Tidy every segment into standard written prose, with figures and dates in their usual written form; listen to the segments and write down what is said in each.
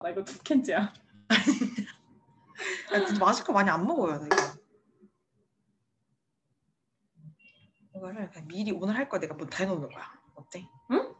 나 이거 2캔째야. 근데 마실 거 많이 안 먹어요, 나 이거. 이거를 그냥 미리 오늘 할 거 내가 뭐 다 해놓는 거야. 어때? 응?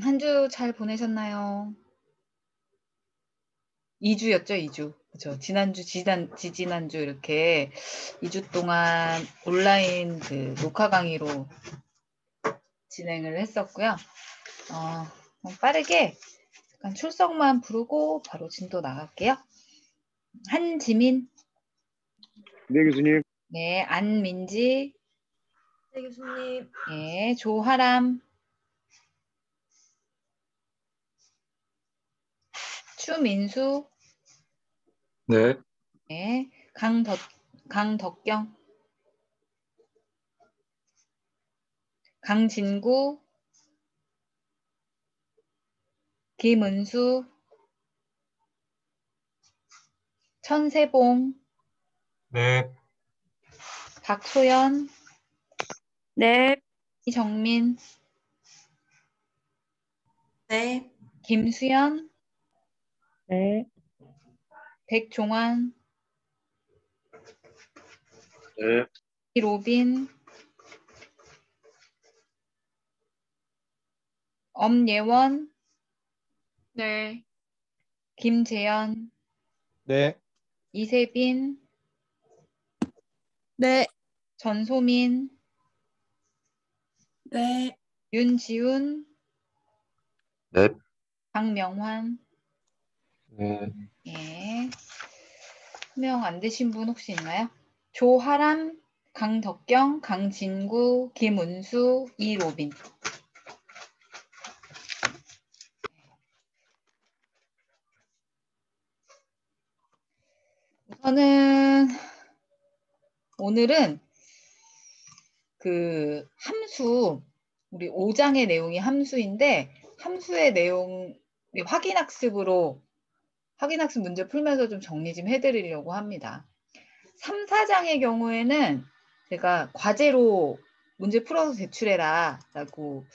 한 주 잘 보내셨나요? 2주였죠, 2주. 그죠. 지난주, 지지난주 이렇게 2주 동안 온라인 그 녹화 강의로 진행을 했었고요. 빠르게 잠깐 출석만 부르고 바로 진도 나갈게요. 한지민. 네, 교수님. 네, 안민지. 네, 교수님. 네, 조하람. 추민수. 네. 네, 강덕경. 강진구. 김은수. 천세봉. 네. 박소연. 네. 이정민. 네. 김수연. 네. 백종환. 네. 이로빈. 엄예원. 네. 김재현, 네. 이세빈, 네. 전소민, 네. 윤지훈, 네. 박명환. 네. 예. 수명 안 되신 분 혹시 있나요? 조하람, 강덕경, 강진구, 김은수, 이로빈. 우선은 오늘은 그 함수, 우리 5장의 내용이 함수인데 함수의 내용 확인학습 문제 풀면서 좀 정리 좀 해드리려고 합니다. 3, 4장의 경우에는 제가 과제로 문제 풀어서 제출해라 라고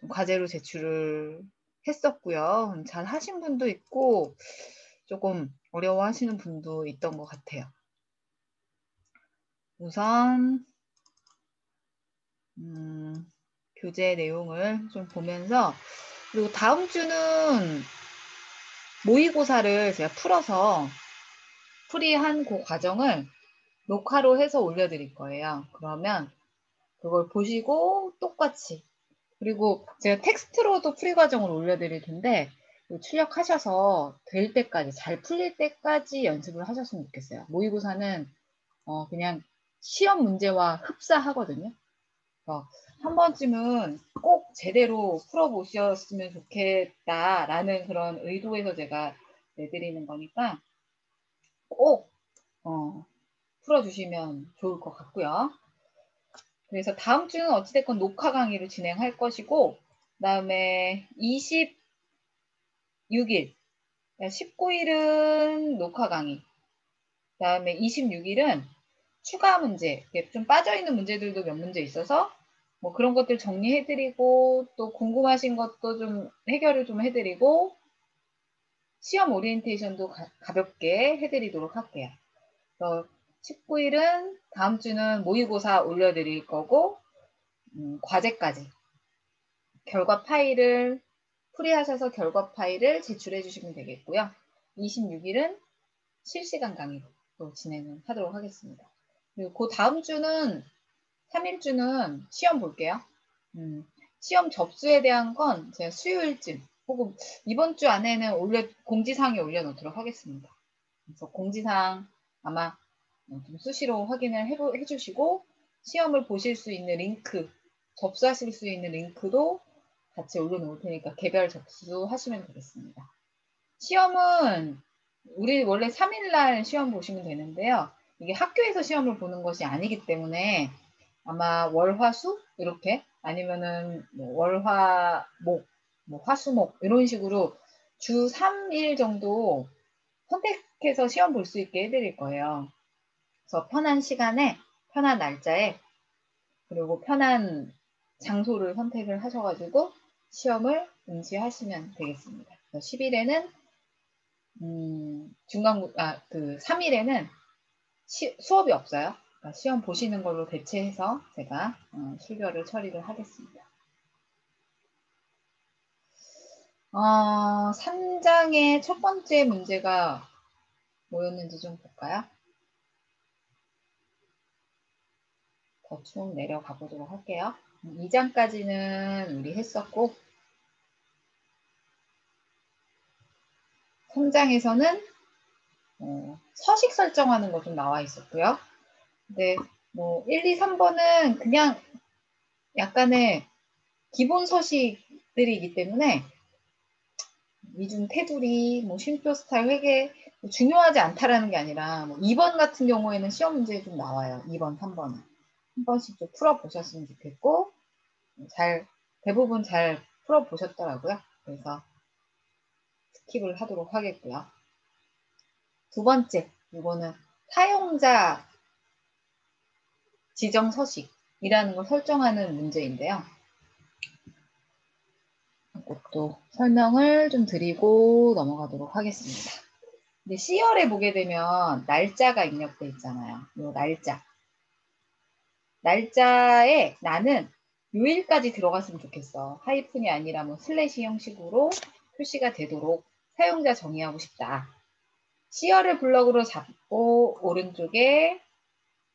과제로 제출을 했었고요. 잘 하신 분도 있고 조금 어려워하시는 분도 있던 것 같아요. 우선 교재 내용을 좀 보면서 그리고 다음 주는 모의고사를 제가 풀어서 풀이한 그 과정을 녹화로 해서 올려드릴 거예요. 그러면 그걸 보시고 똑같이 그리고 제가 텍스트로도 풀이 과정을 올려드릴 텐데 출력하셔서 될 때까지 잘 풀릴 때까지 연습을 하셨으면 좋겠어요. 모의고사는 그냥 시험 문제와 흡사하거든요. 한 번쯤은 꼭 제대로 풀어보셨으면 좋겠다라는 그런 의도에서 제가 내드리는 거니까 꼭 풀어주시면 좋을 것 같고요. 그래서 다음 주는 어찌됐건 녹화 강의를 진행할 것이고 그다음에 26일, 19일은 녹화 강의, 그다음에 26일은 추가 문제, 좀 빠져있는 문제들도 몇 문제 있어서 뭐 그런 것들 정리해드리고 또 궁금하신 것도 좀 해결을 좀 해드리고 시험 오리엔테이션도 가볍게 해드리도록 할게요. 그래서 19일은 다음 주는 모의고사 올려드릴 거고 과제까지 결과 파일을 풀이하셔서 결과 파일을 제출해 주시면 되겠고요. 26일은 실시간 강의로 진행을 하도록 하겠습니다. 그리고 그 다음 주는 3일주는 시험 볼게요. 시험 접수에 대한 건 제가 수요일쯤 혹은 이번 주 안에는 공지사항에 올려놓도록 하겠습니다. 그래서 공지사항 아마 좀 수시로 확인을 해주시고 시험을 보실 수 있는 링크, 접수하실 수 있는 링크도 같이 올려놓을 테니까 개별 접수하시면 되겠습니다. 시험은 우리 원래 3일날 시험 보시면 되는데요. 이게 학교에서 시험을 보는 것이 아니기 때문에 아마 월화수 이렇게 아니면은 뭐 월화목, 뭐 화수목 이런 식으로 주 3일 정도 선택해서 시험 볼 수 있게 해드릴 거예요. 그래서 편한 시간에 편한 날짜에 그리고 편한 장소를 선택을 하셔가지고 시험을 응시하시면 되겠습니다. 10일에는 3일에는 수업이 없어요. 그러니까 시험 보시는 걸로 대체해서 제가 출결을 처리를 하겠습니다. 3장의 첫 번째 문제가 뭐였는지 좀 볼까요? 대충 내려가 보도록 할게요. 2장까지는 우리 했었고 3장에서는 서식 설정하는 거 좀 나와 있었고요. 근데 뭐 1, 2, 3번은 그냥 약간의 기본 서식들이기 때문에 이중 테두리, 뭐 쉼표 스타일 회계 중요하지 않다라는 게 아니라 뭐 2번 같은 경우에는 시험 문제에 좀 나와요. 2번, 3번은 한 번씩 좀 풀어보셨으면 좋겠고 대부분 잘 풀어보셨더라고요. 그래서 스킵을 하도록 하겠고요. 두 번째, 이거는 사용자 지정 서식이라는 걸 설정하는 문제인데요. 이것도 설명을 좀 드리고 넘어가도록 하겠습니다. 근데 C열에 보게 되면 날짜가 입력돼 있잖아요. 이 날짜에 나는 요일까지 들어갔으면 좋겠어. 하이픈이 아니라 뭐 슬래시 형식으로 표시가 되도록 사용자 정의하고 싶다. C열을 블럭으로 잡고 오른쪽에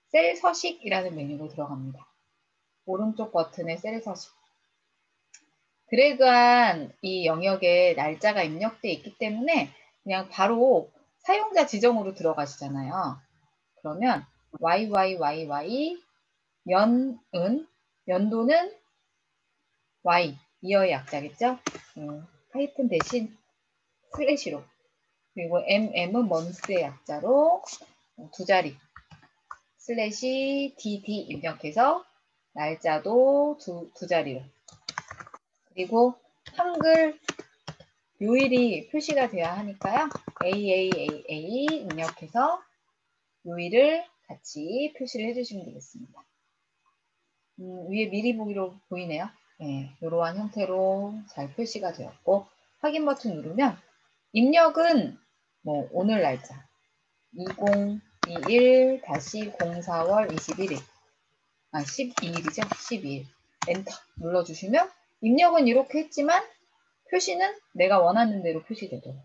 셀 서식이라는 메뉴로 들어갑니다. 오른쪽 버튼에 셀 서식. 드래그한 이 영역에 날짜가 입력되어 있기 때문에 그냥 바로 사용자 지정으로 들어가시잖아요. 그러면 YYYY 연도는 Y, 이어의 약자겠죠? 하이픈 대신 슬래시로. 그리고 MM은 month의 약자로 두 자리 슬래시 DD 입력해서 날짜도 두 자리로. 그리고 한글 요일이 표시가 돼야 하니까요. AAAA 입력해서 요일을 같이 표시를 해주시면 되겠습니다. 위에 미리 보기로 보이네요. 네, 이러한 형태로 잘 표시가 되었고 확인 버튼 누르면 입력은 뭐 오늘 날짜 2021-04월 21일 12일이죠. 12일 엔터 눌러주시면 입력은 이렇게 했지만 표시는 내가 원하는 대로 표시되도록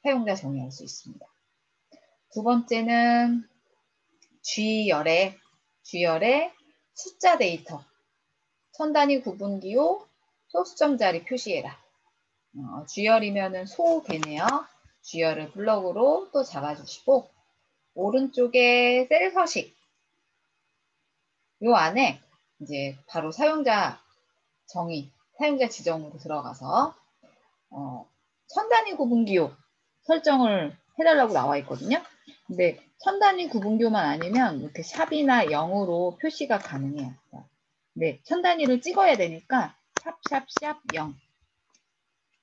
사용자 정의할 수 있습니다. 두 번째는 G열의 숫자 데이터 천 단위 구분기호 소수점 자리 표시해라. G열이면은 소개네요. G열을 블럭으로 또 잡아주시고 오른쪽에 셀 서식 요 안에 이제 바로 사용자 정의, 사용자 지정으로 들어가서 천 단위 구분기호 설정을 해달라고 나와 있거든요. 근데 천 단위 구분기호만 아니면 이렇게 샵이나 0으로 표시가 가능해요. 네, 천 단위를 찍어야 되니까 샵샵샵 0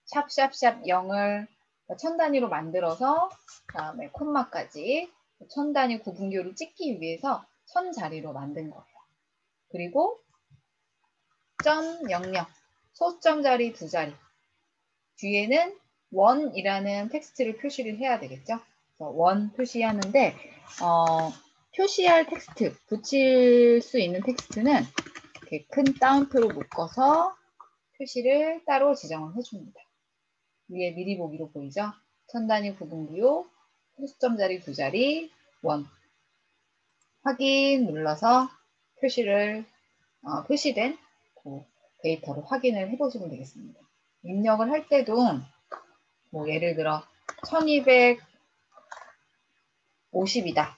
샵샵샵 0을 천 단위로 만들어서 다음에 콤마까지 천 단위 구분기호를 찍기 위해서 천 자리로 만든 거예요. 그리고 .00 소수점 자리 두 자리 뒤에는 원이라는 텍스트를 표시를 해야 되겠죠. 그래서 원 표시하는데 표시할 텍스트, 붙일 수 있는 텍스트는 이렇게 큰 따옴표로 묶어서 표시를 따로 지정을 해줍니다. 위에 미리 보기로 보이죠? 천 단위 구분기호, 소수점 자리 두 자리, 원. 확인 눌러서 표시된 그 데이터를 확인을 해보시면 되겠습니다. 입력을 할 때도 뭐 예를 들어 1250이다.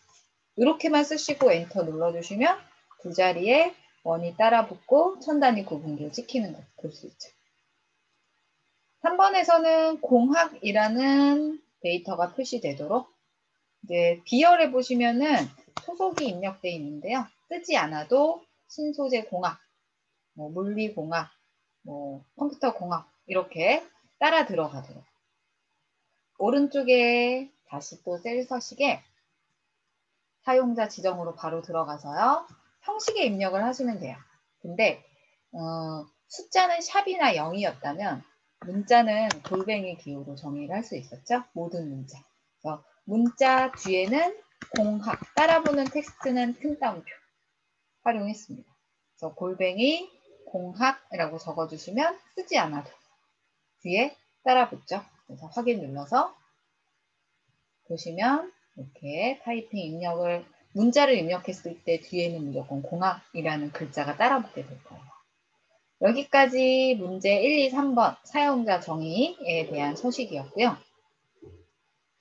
이렇게만 쓰시고 엔터 눌러주시면 두 자리에 원이 따라 붙고 천 단위 구분기를 찍히는 거 볼 수 있죠. 3번에서는 공학이라는 데이터가 표시되도록 이제 B열에 보시면은 소속이 입력되어 있는데요. 쓰지 않아도 신소재 공학, 뭐 물리공학, 뭐 컴퓨터 공학 이렇게 따라 들어가도록. 오른쪽에 다시 또 셀 서식에 사용자 지정으로 바로 들어가서요. 형식에 입력을 하시면 돼요. 근데 숫자는 샵이나 0이었다면 문자는 골뱅이 기호로 정의를 할 수 있었죠. 모든 문자. 그래서 문자 뒤에는 공학, 따라붙는 텍스트는 큰 따옴표 활용했습니다. 그래서 골뱅이 공학이라고 적어주시면 쓰지 않아도 뒤에 따라붙죠. 그래서 확인 눌러서 보시면 이렇게 타이핑 입력을 문자를 입력했을 때 뒤에는 무조건 공학이라는 글자가 따라붙게 될 거예요. 여기까지 문제 1, 2, 3번 사용자 정의에 대한 소식이었고요.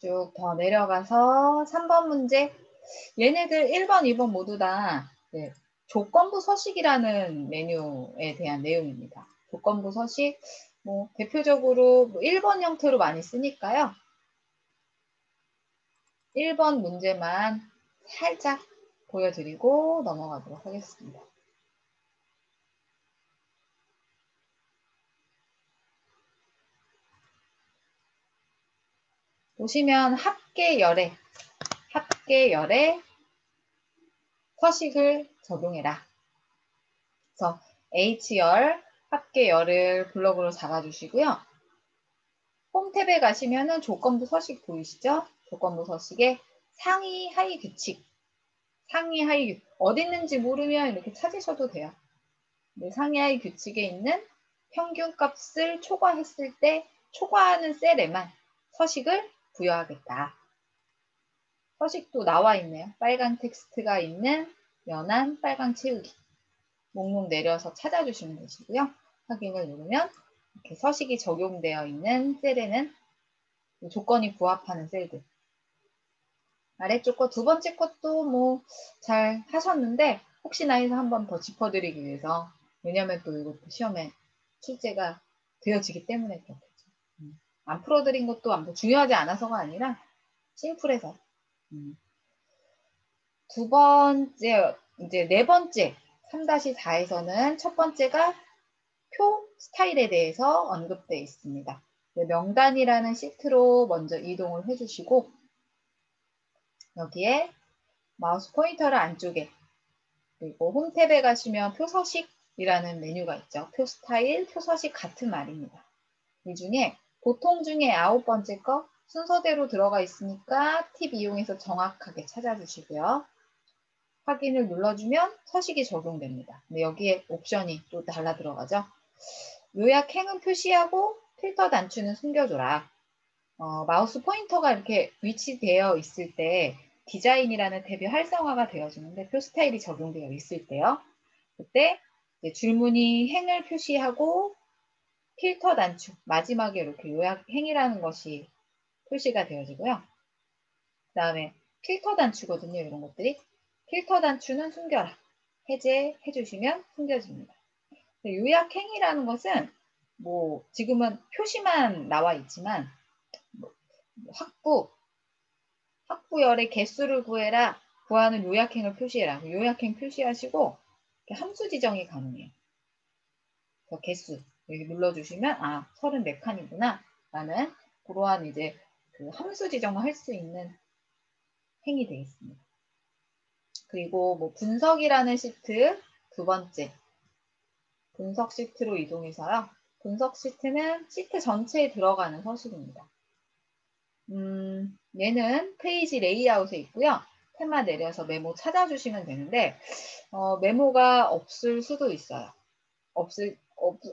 쭉 더 내려가서 3번 문제 얘네들 1번, 2번 모두 다 조건부 서식이라는 메뉴에 대한 내용입니다. 조건부 서식 뭐 대표적으로 1번 형태로 많이 쓰니까요. 1번 문제만 살짝 보여드리고 넘어가도록 하겠습니다. 보시면 합계열에 서식을 적용해라. 그래서 H열 합계열을 블럭으로 잡아주시고요. 홈 탭에 가시면은 조건부 서식 보이시죠? 조건부 서식에 상위 하위 규칙 어디 있는지 모르면 이렇게 찾으셔도 돼요. 상위 하위 규칙에 있는 평균값을 초과했을 때 초과하는 셀에만 서식을 부여하겠다. 서식도 나와 있네요. 빨간 텍스트가 있는 연한 빨강 채우기. 목록 내려서 찾아주시면 되시고요. 확인을 누르면 이렇게 서식이 적용되어 있는 셀에는 조건이 부합하는 셀들. 아래쪽 거 두 번째 것도 뭐 잘 하셨는데 혹시나 해서 한 번 더 짚어드리기 위해서, 왜냐하면 또 이것도 시험에 출제가 되어지기 때문에 그렇겠죠. 안 풀어드린 것도 뭐 중요하지 않아서가 아니라 심플해서. 두 번째, 이제 네 번째 3-4에서는 첫 번째가 표 스타일에 대해서 언급되어 있습니다. 명단이라는 시트로 먼저 이동을 해주시고 여기에 마우스 포인터를 안쪽에, 그리고 홈 탭에 가시면 표 서식이라는 메뉴가 있죠. 표 스타일, 표 서식 같은 말입니다. 이 중에 보통 중에 9번째 거 순서대로 들어가 있으니까 팁 이용해서 정확하게 찾아주시고요. 확인을 눌러주면 서식이 적용됩니다. 근데 여기에 옵션이 또 달라 들어가죠. 요약행은 표시하고 필터 단추는 숨겨줘라. 마우스 포인터가 이렇게 위치되어 있을 때 디자인이라는 탭이 활성화가 되어지는데 표 스타일이 적용되어 있을 때요. 그때 이제 줄무늬 행을 표시하고 필터 단추, 마지막에 이렇게 요약행이라는 것이 표시가 되어지고요. 그 다음에 필터 단추거든요. 이런 것들이. 필터 단추는 숨겨라. 해제해 주시면 숨겨집니다. 요약행이라는 것은 뭐 지금은 표시만 나와 있지만 확부열의 개수를 구해라. 구하는 요약행을 표시해라. 요약행 표시하시고 함수 지정이 가능해요. 개수 여기 눌러주시면 34칸이구나 라는 그러한 이제 그 함수 지정을 할 수 있는 행이 되어 있습니다. 그리고 뭐 분석이라는 시트 두 번째 분석 시트로 이동해서요. 분석 시트는 시트 전체에 들어가는 서식입니다. 얘는 페이지 레이아웃에 있고요. 테마 내려서 메모 찾아주시면 되는데 메모가 없을 수도 있어요.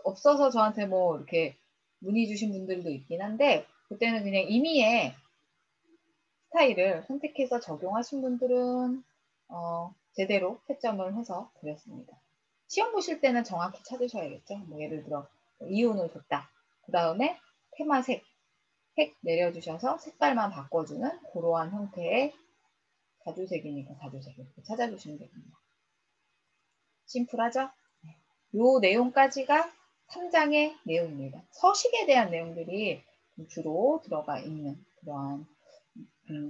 없어서 저한테 뭐 이렇게 문의 주신 분들도 있긴 한데 그때는 그냥 임의의 스타일을 선택해서 적용하신 분들은 제대로 채점을 해서 드렸습니다. 시험 보실 때는 정확히 찾으셔야겠죠. 뭐 예를 들어 이온을 줬다. 그 다음에 테마 색 내려주셔서 색깔만 바꿔주는 그러한 형태의 자주색이니까 자주색 이렇게 찾아주시면 됩니다. 심플하죠? 요 내용까지가 3장의 내용입니다. 서식에 대한 내용들이 주로 들어가 있는 그러한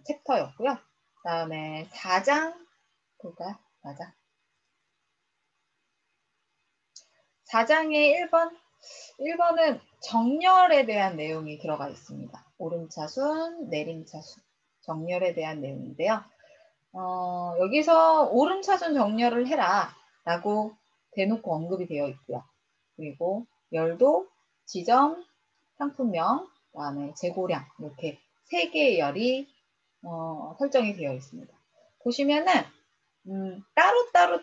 챕터였고요. 그 다음에 4장 볼까요? 맞아. 4장의 1번은 정렬에 대한 내용이 들어가 있습니다. 오름차순, 내림차순, 정렬에 대한 내용인데요. 여기서 오름차순 정렬을 해라 라고 대놓고 언급이 되어 있고요. 그리고 열도, 지점, 상품명, 그 다음에 재고량 이렇게 3개의 열이 설정이 되어 있습니다. 보시면은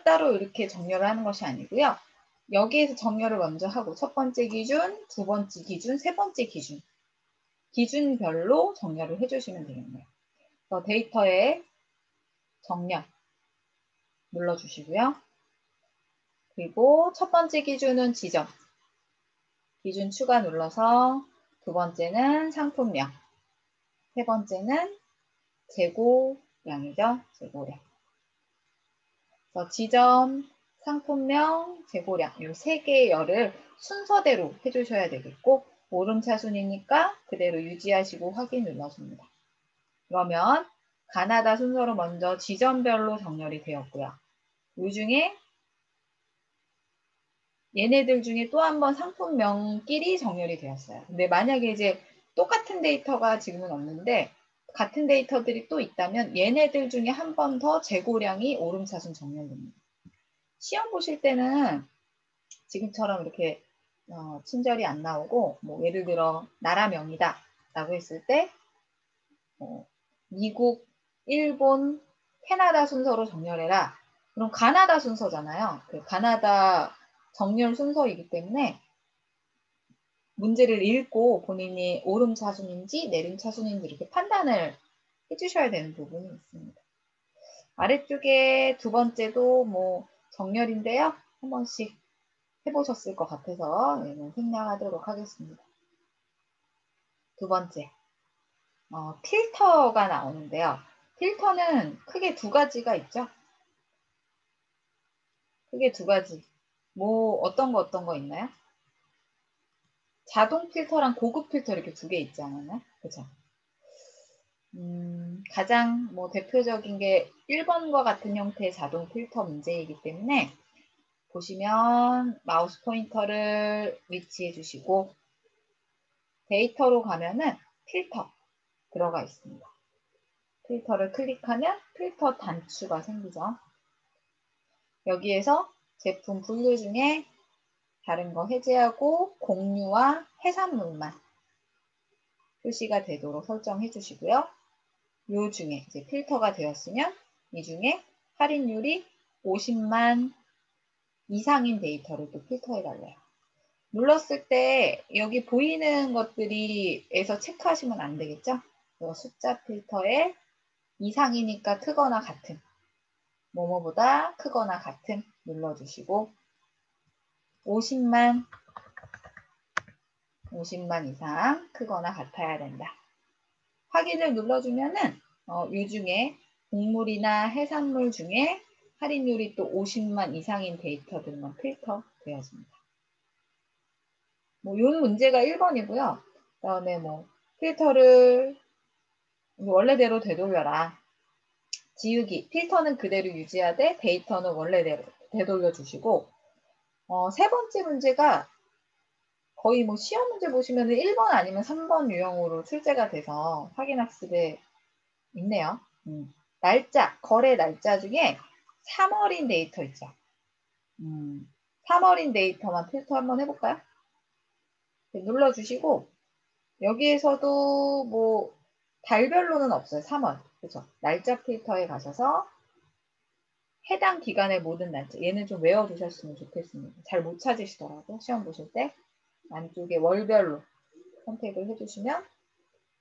따로 이렇게 정렬을 하는 것이 아니고요. 여기에서 정렬을 먼저 하고 첫 번째 기준, 두 번째 기준, 세 번째 기준 기준별로 정렬을 해주시면 되겠네요. 그래서 데이터에 정렬 눌러주시고요. 그리고 첫 번째 기준은 지점, 기준 추가 눌러서 두 번째는 상품명, 세 번째는 재고량이죠. 재고량. 그래서 지점, 상품명, 재고량 이 3개의 열을 순서대로 해주셔야 되겠고 오름차순이니까 그대로 유지하시고 확인 눌러줍니다. 그러면 가나다 순서로 먼저 지점별로 정렬이 되었고요. 이 중에 얘네들 중에 또 한 번 상품명끼리 정렬이 되었어요. 근데 만약에 이제 똑같은 데이터가 지금은 없는데 같은 데이터들이 또 있다면 얘네들 중에 한 번 더 재고량이 오름차순 정렬됩니다. 시험 보실 때는 지금처럼 이렇게 친절이 안 나오고 뭐 예를 들어 나라명이다 라고 했을 때 미국, 일본, 캐나다 순서로 정렬해라. 그럼 가나다 순서잖아요. 그 가나다 정렬 순서이기 때문에 문제를 읽고 본인이 오름차순인지 내림차순인지 이렇게 판단을 해주셔야 되는 부분이 있습니다. 아래쪽에 두 번째도 뭐 정렬인데요. 한 번씩 해보셨을 것 같아서 얘는 생략하도록 하겠습니다. 두 번째, 필터가 나오는데요. 필터는 크게 두 가지가 있죠. 크게 두 가지. 뭐 어떤 거 있나요? 자동 필터랑 고급 필터 이렇게 두 개 있지 않았나요? 그죠? 가장 뭐 대표적인 게 1번과 같은 형태의 자동 필터 문제이기 때문에 보시면 마우스 포인터를 위치해 주시고 데이터로 가면은 필터 들어가 있습니다. 필터를 클릭하면 필터 단추가 생기죠. 여기에서 제품 분류 중에 다른 거 해제하고 공유와 해산물만 표시가 되도록 설정해 주시고요. 요 중에 이제 필터가 되었으면 이 중에 할인율이 50만 이상인 데이터를 또 필터해 달래요. 눌렀을 때 여기 보이는 것들이에서 체크하시면 안 되겠죠? 숫자 필터에 이상이니까 크거나 같은, 뭐뭐보다 크거나 같은 눌러주시고 50만 이상 크거나 같아야 된다. 확인을 눌러주면은 이 중에 곡물이나 해산물 중에 할인율이 또 50만 이상인 데이터들만 필터 되어집니다. 뭐, 요 문제가 1번이고요. 그 다음에 뭐, 필터를 원래대로 되돌려라. 지우기. 필터는 그대로 유지하되 데이터는 원래대로 되돌려 주시고, 세 번째 문제가 거의 뭐 시험 문제 보시면 1번 아니면 3번 유형으로 출제가 돼서 확인학습에 있네요. 날짜, 거래 날짜 중에 3월인 데이터 있죠. 3월인 데이터만 필터 한번 해볼까요? 눌러주시고 여기에서도 뭐 달별로는 없어요. 3월. 그죠? 날짜 필터에 가셔서 해당 기간의 모든 날짜. 얘는 좀 외워두셨으면 좋겠습니다. 잘 못 찾으시더라고요. 시험 보실 때. 안쪽에 월별로 선택을 해주시면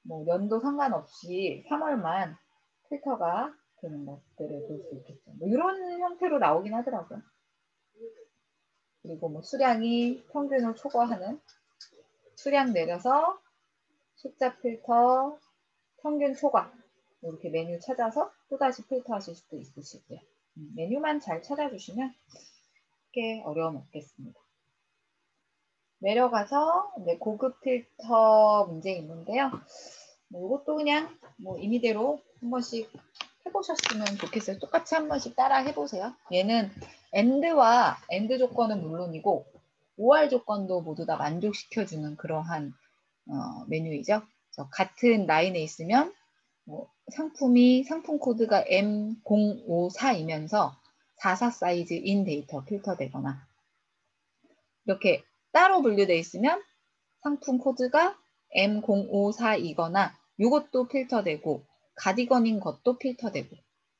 뭐 연도 상관없이 3월만 필터가 되는 것들을 볼 수 있겠죠. 뭐 이런 형태로 나오긴 하더라고요. 그리고 뭐 수량이 평균을 초과하는 수량 내려서 숫자 필터, 평균 초과 이렇게 메뉴 찾아서 또다시 필터 하실 수도 있으시고요. 메뉴만 잘 찾아주시면 크게 어려움 없겠습니다. 내려가서 고급 필터 문제 있는데요. 이것도 그냥 뭐 임의대로 한 번씩 해보셨으면 좋겠어요. 똑같이 한 번씩 따라 해보세요. 얘는 AND와 AND 조건은 물론이고 OR 조건도 모두 다 만족시켜주는 그러한 메뉴이죠. 같은 라인에 있으면 상품 코드가 M054이면서 44 사이즈인 데이터 필터되거나 이렇게 따로 분류되어 있으면 상품 코드가 M054이거나 이것도 필터되고 가디건인 것도 필터되고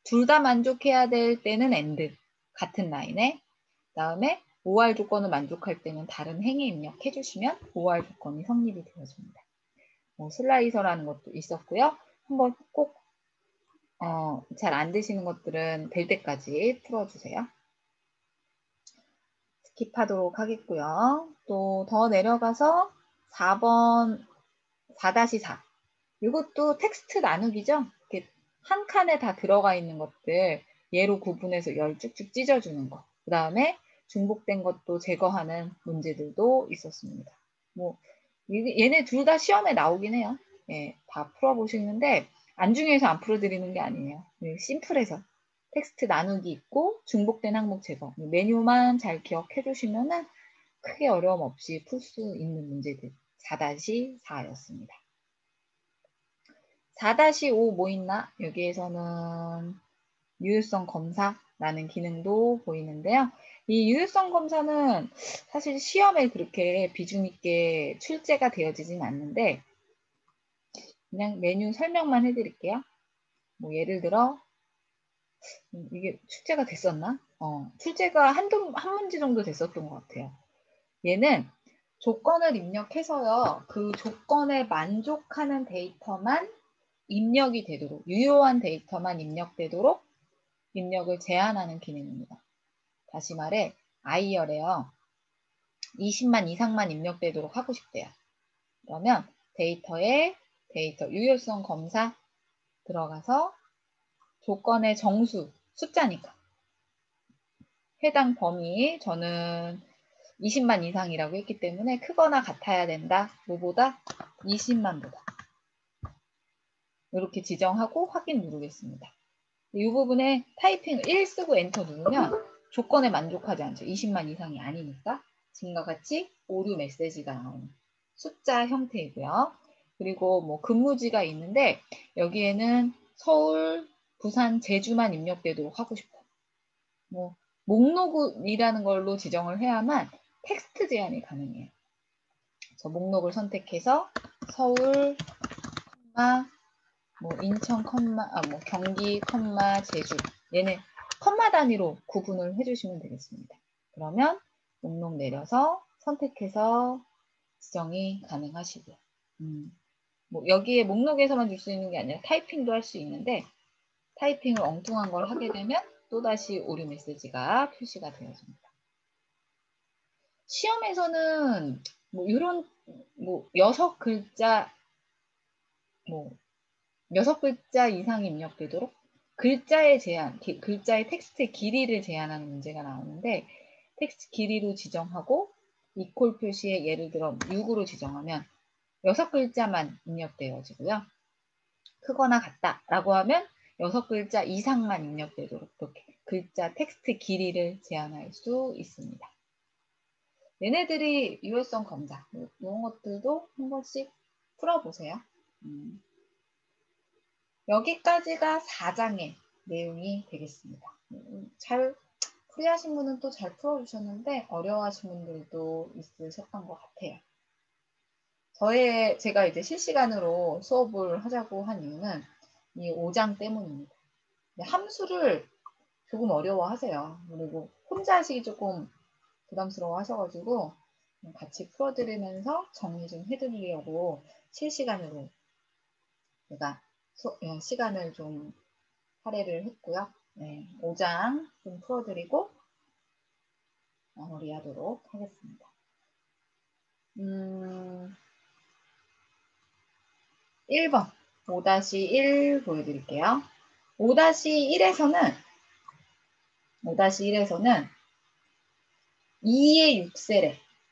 둘 다 만족해야 될 때는 AND 같은 라인에 그다음에 OR 조건을 만족할 때는 다른 행위 입력해 주시면 OR 조건이 성립이 되어집니다. 슬라이서라는 것도 있었고요. 한번 꼭 잘 안 되시는 것들은 될 때까지 풀어주세요. 스킵하도록 하겠고요. 또 더 내려가서 4번 4-4 이것도 텍스트 나누기죠. 이렇게 한 칸에 다 들어가 있는 것들 예로 구분해서 열 쭉쭉 찢어주는 거. 그 다음에 중복된 것도 제거하는 문제들도 있었습니다. 뭐 얘네 둘 다 시험에 나오긴 해요. 예, 다 풀어보시는데 안중에서 안 풀어드리는 게 아니에요. 심플해서 텍스트 나누기 있고 중복된 항목 제거 메뉴만 잘 기억해 주시면은 크게 어려움 없이 풀 수 있는 문제들 4-4였습니다. 4-5 뭐 있나? 여기에서는 유효성 검사라는 기능도 보이는데요. 이 유효성 검사는 사실 시험에 그렇게 비중 있게 출제가 되어지진 않는데 그냥 메뉴 설명만 해드릴게요. 뭐 예를 들어 이게 출제가 됐었나? 출제가 한 문제 정도 됐었던 것 같아요. 얘는 조건을 입력해서요. 그 조건에 만족하는 데이터만 입력이 되도록, 유효한 데이터만 입력되도록 입력을 제한하는 기능입니다. 다시 말해 IR에요. 20만 이상만 입력되도록 하고 싶대요. 그러면 데이터에 데이터 유효성 검사 들어가서 조건의 정수, 숫자니까 해당 범위 저는 20만 이상이라고 했기 때문에 크거나 같아야 된다. 뭐보다? 20만보다. 이렇게 지정하고 확인 누르겠습니다. 이 부분에 타이핑을 1 쓰고 엔터 누르면 조건에 만족하지 않죠. 20만 이상이 아니니까. 지금과 같이 오류 메시지가 나오는 숫자 형태이고요. 그리고 뭐 근무지가 있는데 여기에는 서울, 부산, 제주만 입력되도록 하고 싶어. 뭐 목록이라는 걸로 지정을 해야만 텍스트 제한이 가능해요. 그래서 목록을 선택해서 서울, 뭐 인천, 뭐 경기, 제주 얘네 컴마 단위로 구분을 해주시면 되겠습니다. 그러면 목록 내려서 선택해서 지정이 가능하시고요. 뭐 여기에 목록에서만 줄 수 있는 게 아니라 타이핑도 할 수 있는데 타이핑을 엉뚱한 걸 하게 되면 또다시 오류 메시지가 표시가 되어집니다. 시험에서는 뭐 이런 뭐 6글자 뭐 6글자 이상 입력되도록 글자의 제한, 글자의 텍스트의 길이를 제한하는 문제가 나오는데 텍스트 길이로 지정하고 이퀄 표시에 예를 들어 6으로 지정하면 6글자만 입력되어지고요. 크거나 같다라고 하면 6글자 이상만 입력되도록 이렇게 글자 텍스트 길이를 제한할 수 있습니다. 얘네들이 유효성 검사 이런 것들도 한 번씩 풀어보세요. 여기까지가 4장의 내용이 되겠습니다. 잘 풀이하신 분은 또 잘 풀어주셨는데 어려워하신 분들도 있으셨던 것 같아요. 제가 이제 실시간으로 수업을 하자고 한 이유는 이 5장 때문입니다. 함수를 조금 어려워하세요. 그리고 혼자 하시기 조금 부담스러워 하셔가지고 같이 풀어드리면서 정리 좀 해드리려고 실시간으로 제가 시간을 좀 할애를 했고요. 네, 5장 좀 풀어드리고 마무리하도록 하겠습니다. 1번 5-1 보여드릴게요. 5-1에서는 2의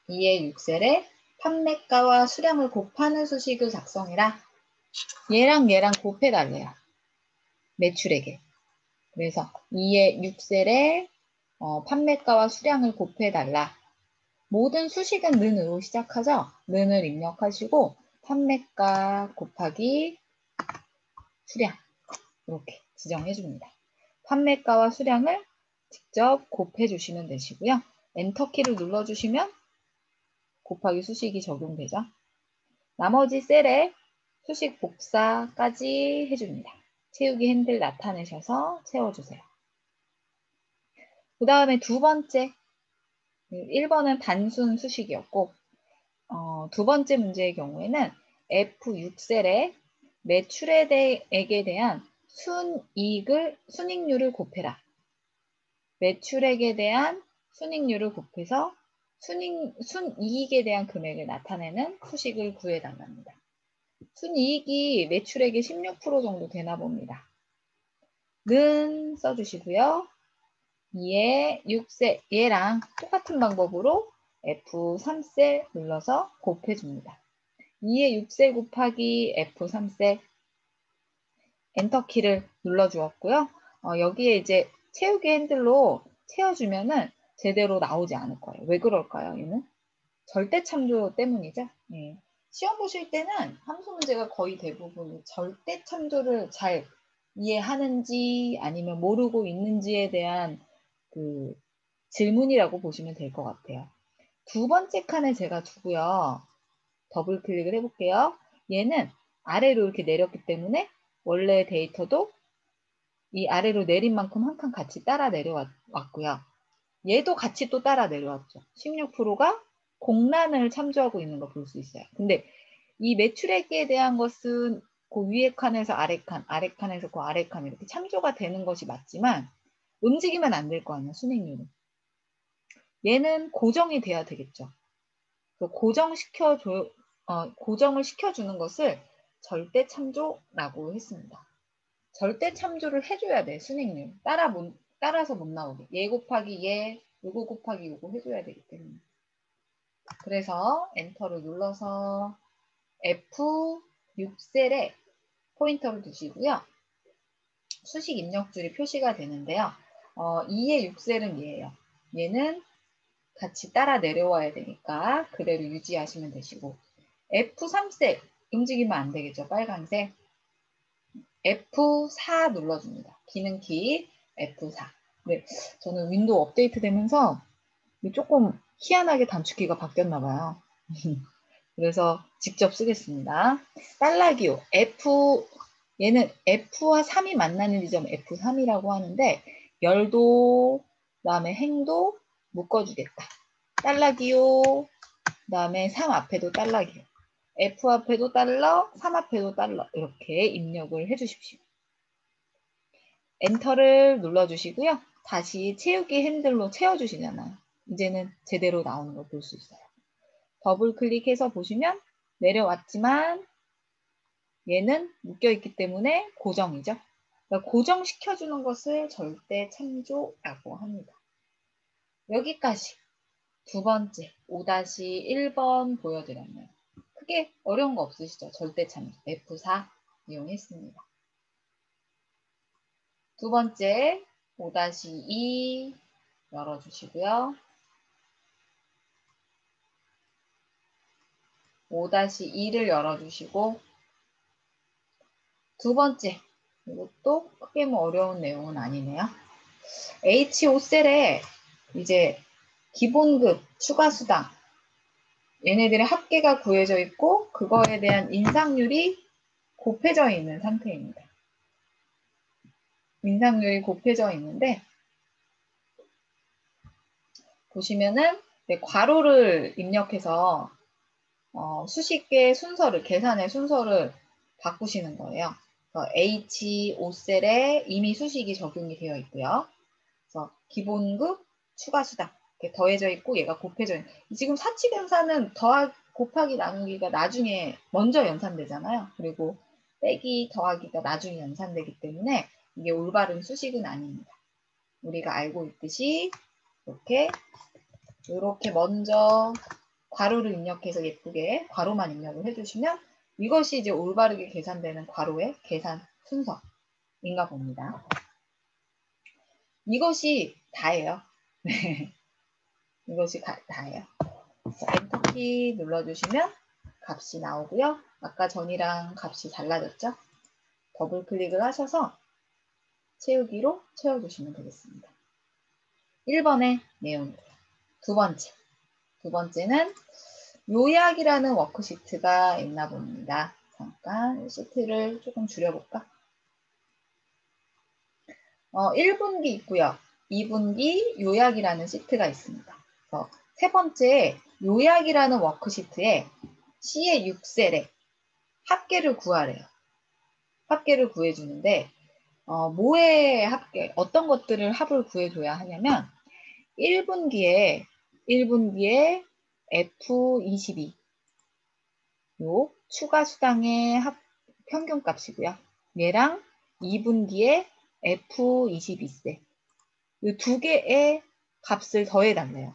6셀에 판매가와 수량을 곱하는 수식을 작성해라. 얘랑 곱해달래요. 매출액에. 그래서 2의 6셀에 판매가와 수량을 곱해달라. 모든 수식은 는으로 시작하죠. 는을 입력하시고 판매가 곱하기 수량 이렇게 지정해줍니다. 판매가와 수량을 직접 곱해주시면 되시고요. 엔터키를 눌러주시면 곱하기 수식이 적용되죠. 나머지 셀에 수식 복사까지 해줍니다. 채우기 핸들 나타내셔서 채워주세요. 그 다음에 두 번째 1번은 단순 수식이었고 두 번째 문제의 경우에는 F6셀에 매출액에 대한 순이익률을 곱해라. 매출액에 대한 순이익률을 곱해서 순이익에 대한 금액을 나타내는 수식을 구해달랍니다. 순이익이 매출액의 16% 정도 되나 봅니다. 는 써주시고요. 2의 6셀 얘랑 똑같은 방법으로 F3셀 눌러서 곱해줍니다. 2의 6셀 곱하기 F3셀 엔터키를 눌러주었고요. 여기에 이제 채우기 핸들로 채워주면은 제대로 나오지 않을 거예요. 왜 그럴까요? 얘는 절대 참조 때문이죠. 네. 시험 보실 때는 함수 문제가 거의 대부분 절대 참조를 잘 이해하는지 아니면 모르고 있는지에 대한 그 질문이라고 보시면 될 것 같아요. 두 번째 칸에 제가 두고요. 더블 클릭을 해볼게요. 얘는 아래로 이렇게 내렸기 때문에 원래 데이터도 이 아래로 내린 만큼 한 칸 같이 따라 내려왔고요. 얘도 같이 또 따라 내려왔죠. 16%가 공란을 참조하고 있는 거 볼 수 있어요. 근데 이 매출액에 대한 것은 그 위에 칸에서 아래 칸, 아래 칸에서 그 아래 칸 이렇게 참조가 되는 것이 맞지만 움직이면 안 될 거 아니야, 순익률은. 얘는 고정이 돼야 되겠죠. 고정을 시켜주는 것을 절대 참조라고 했습니다. 절대 참조를 해줘야 돼, 순익률. 따라서 못 나오게. 얘 곱하기 얘, 요거 곱하기 요거 해줘야 되기 때문에. 그래서 엔터를 눌러서 F6셀에 포인터를 두시고요. 수식 입력줄이 표시가 되는데요. 2의 6셀은 얘예요. 얘는 같이 따라 내려와야 되니까 그대로 유지하시면 되시고 F3셀 움직이면 안 되겠죠. 빨간색. F4 눌러줍니다. 기능키 F4. 네, 저는 윈도우 업데이트 되면서 조금 희한하게 단축키가 바뀌었나 봐요. 그래서 직접 쓰겠습니다. 달러기호 얘는 F와 3이 만나는 지점 F3이라고 하는데 열도, 그다음에 행도 묶어주겠다. 달러기호, 그다음에 3 앞에도 달러기호. F 앞에도 달러, 3 앞에도 달러 이렇게 입력을 해주십시오. 엔터를 눌러주시고요. 다시 채우기 핸들로 채워주시잖아요. 이제는 제대로 나오는 걸 볼 수 있어요. 더블 클릭해서 보시면 내려왔지만 얘는 묶여있기 때문에 고정이죠. 그러니까 고정시켜주는 것을 절대 참조라고 합니다. 여기까지 두 번째 5-1번 보여드렸네요. 크게 어려운 거 없으시죠? 절대 참조 F4 이용했습니다. 두 번째 5-2 열어주시고요. 5-2를 열어주시고 두 번째, 이것도 크게 뭐 어려운 내용은 아니네요. H5셀에 이제 기본급, 추가수당 얘네들의 합계가 구해져 있고 그거에 대한 인상률이 곱해져 있는 상태입니다. 인상률이 곱해져 있는데 보시면은 괄호를 입력해서 수식계 순서를, 계산의 순서를 바꾸시는 거예요. H5셀에 이미 수식이 적용이 되어 있고요. 그래서 기본급, 추가수당 이렇게 더해져 있고 얘가 곱해져 있는. 지금 사칙 연산은 곱하기 나누기가 나중에 먼저 연산되잖아요. 그리고 빼기 더하기가 나중에 연산되기 때문에 이게 올바른 수식은 아닙니다. 우리가 알고 있듯이 이렇게 먼저 괄호를 입력해서 예쁘게 괄호만 입력을 해주시면 이것이 이제 올바르게 계산되는 괄호의 계산 순서인가 봅니다. 이것이 다예요. 네. 이것이 다예요. 엔터키 눌러주시면 값이 나오고요. 아까 전이랑 값이 달라졌죠? 더블 클릭을 하셔서 채우기로 채워주시면 되겠습니다. 1번의 내용이고요. 두 번째는 요약이라는 워크시트가 있나 봅니다. 잠깐 시트를 조금 줄여볼까? 1분기 있고요. 2분기 요약이라는 시트가 있습니다. 세 번째 요약이라는 워크시트에 C의 6셀에 합계를 구하래요. 합계를 구해주는데 뭐의 합계, 어떤 것들을 합을 구해줘야 하냐면 1분기에 F22 요 추가 수당의 평균값이고요. 얘랑 2분기에 F22세 이 두 개의 값을 더해달래요.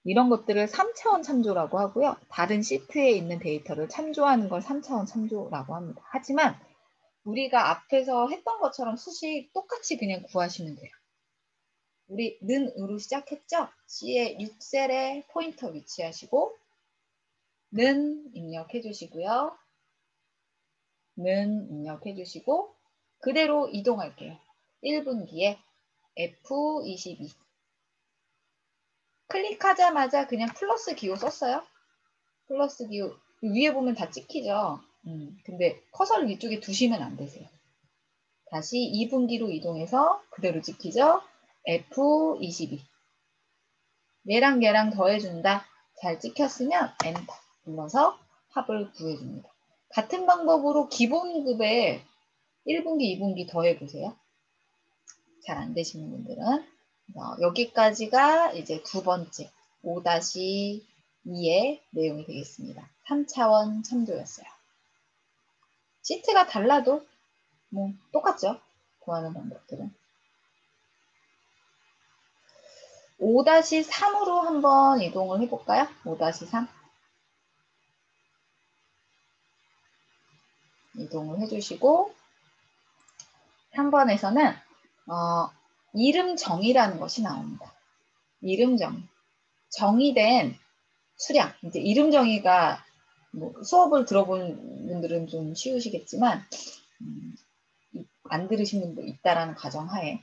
이런 것들을 3차원 참조라고 하고요. 다른 시트에 있는 데이터를 참조하는 걸 3차원 참조라고 합니다. 하지만 우리가 앞에서 했던 것처럼 수식 똑같이 그냥 구하시면 돼요. 우리 는으로 시작했죠? C의 6셀에 포인터 위치하시고 는 입력해 주시고요. 는 입력해 주시고 그대로 이동할게요. 1분기에 F22 클릭하자마자 그냥 플러스 기호 썼어요. 플러스 기호 위에 보면 다 찍히죠. 근데 커서를 위쪽에 두시면 안 되세요. 다시 2분기로 이동해서 그대로 찍히죠. F22 얘랑 얘랑 더해준다. 잘 찍혔으면 엔터 눌러서 합을 구해줍니다. 같은 방법으로 기본급에 1분기, 2분기 더해보세요. 잘 안 되시는 분들은. 여기까지가 이제 두 번째 5-2의 내용이 되겠습니다. 3차원 참조였어요. 시트가 달라도 뭐 똑같죠. 구하는 방법들은. 5-3으로 한번 이동을 해볼까요? 5-3 이동을 해주시고 3번에서는 이름 정의라는 것이 나옵니다. 이름 정의. 정의된 수량. 이제 이름 정의가 뭐 수업을 들어본 분들은 좀 쉬우시겠지만 안 들으신 분도 있다라는 가정하에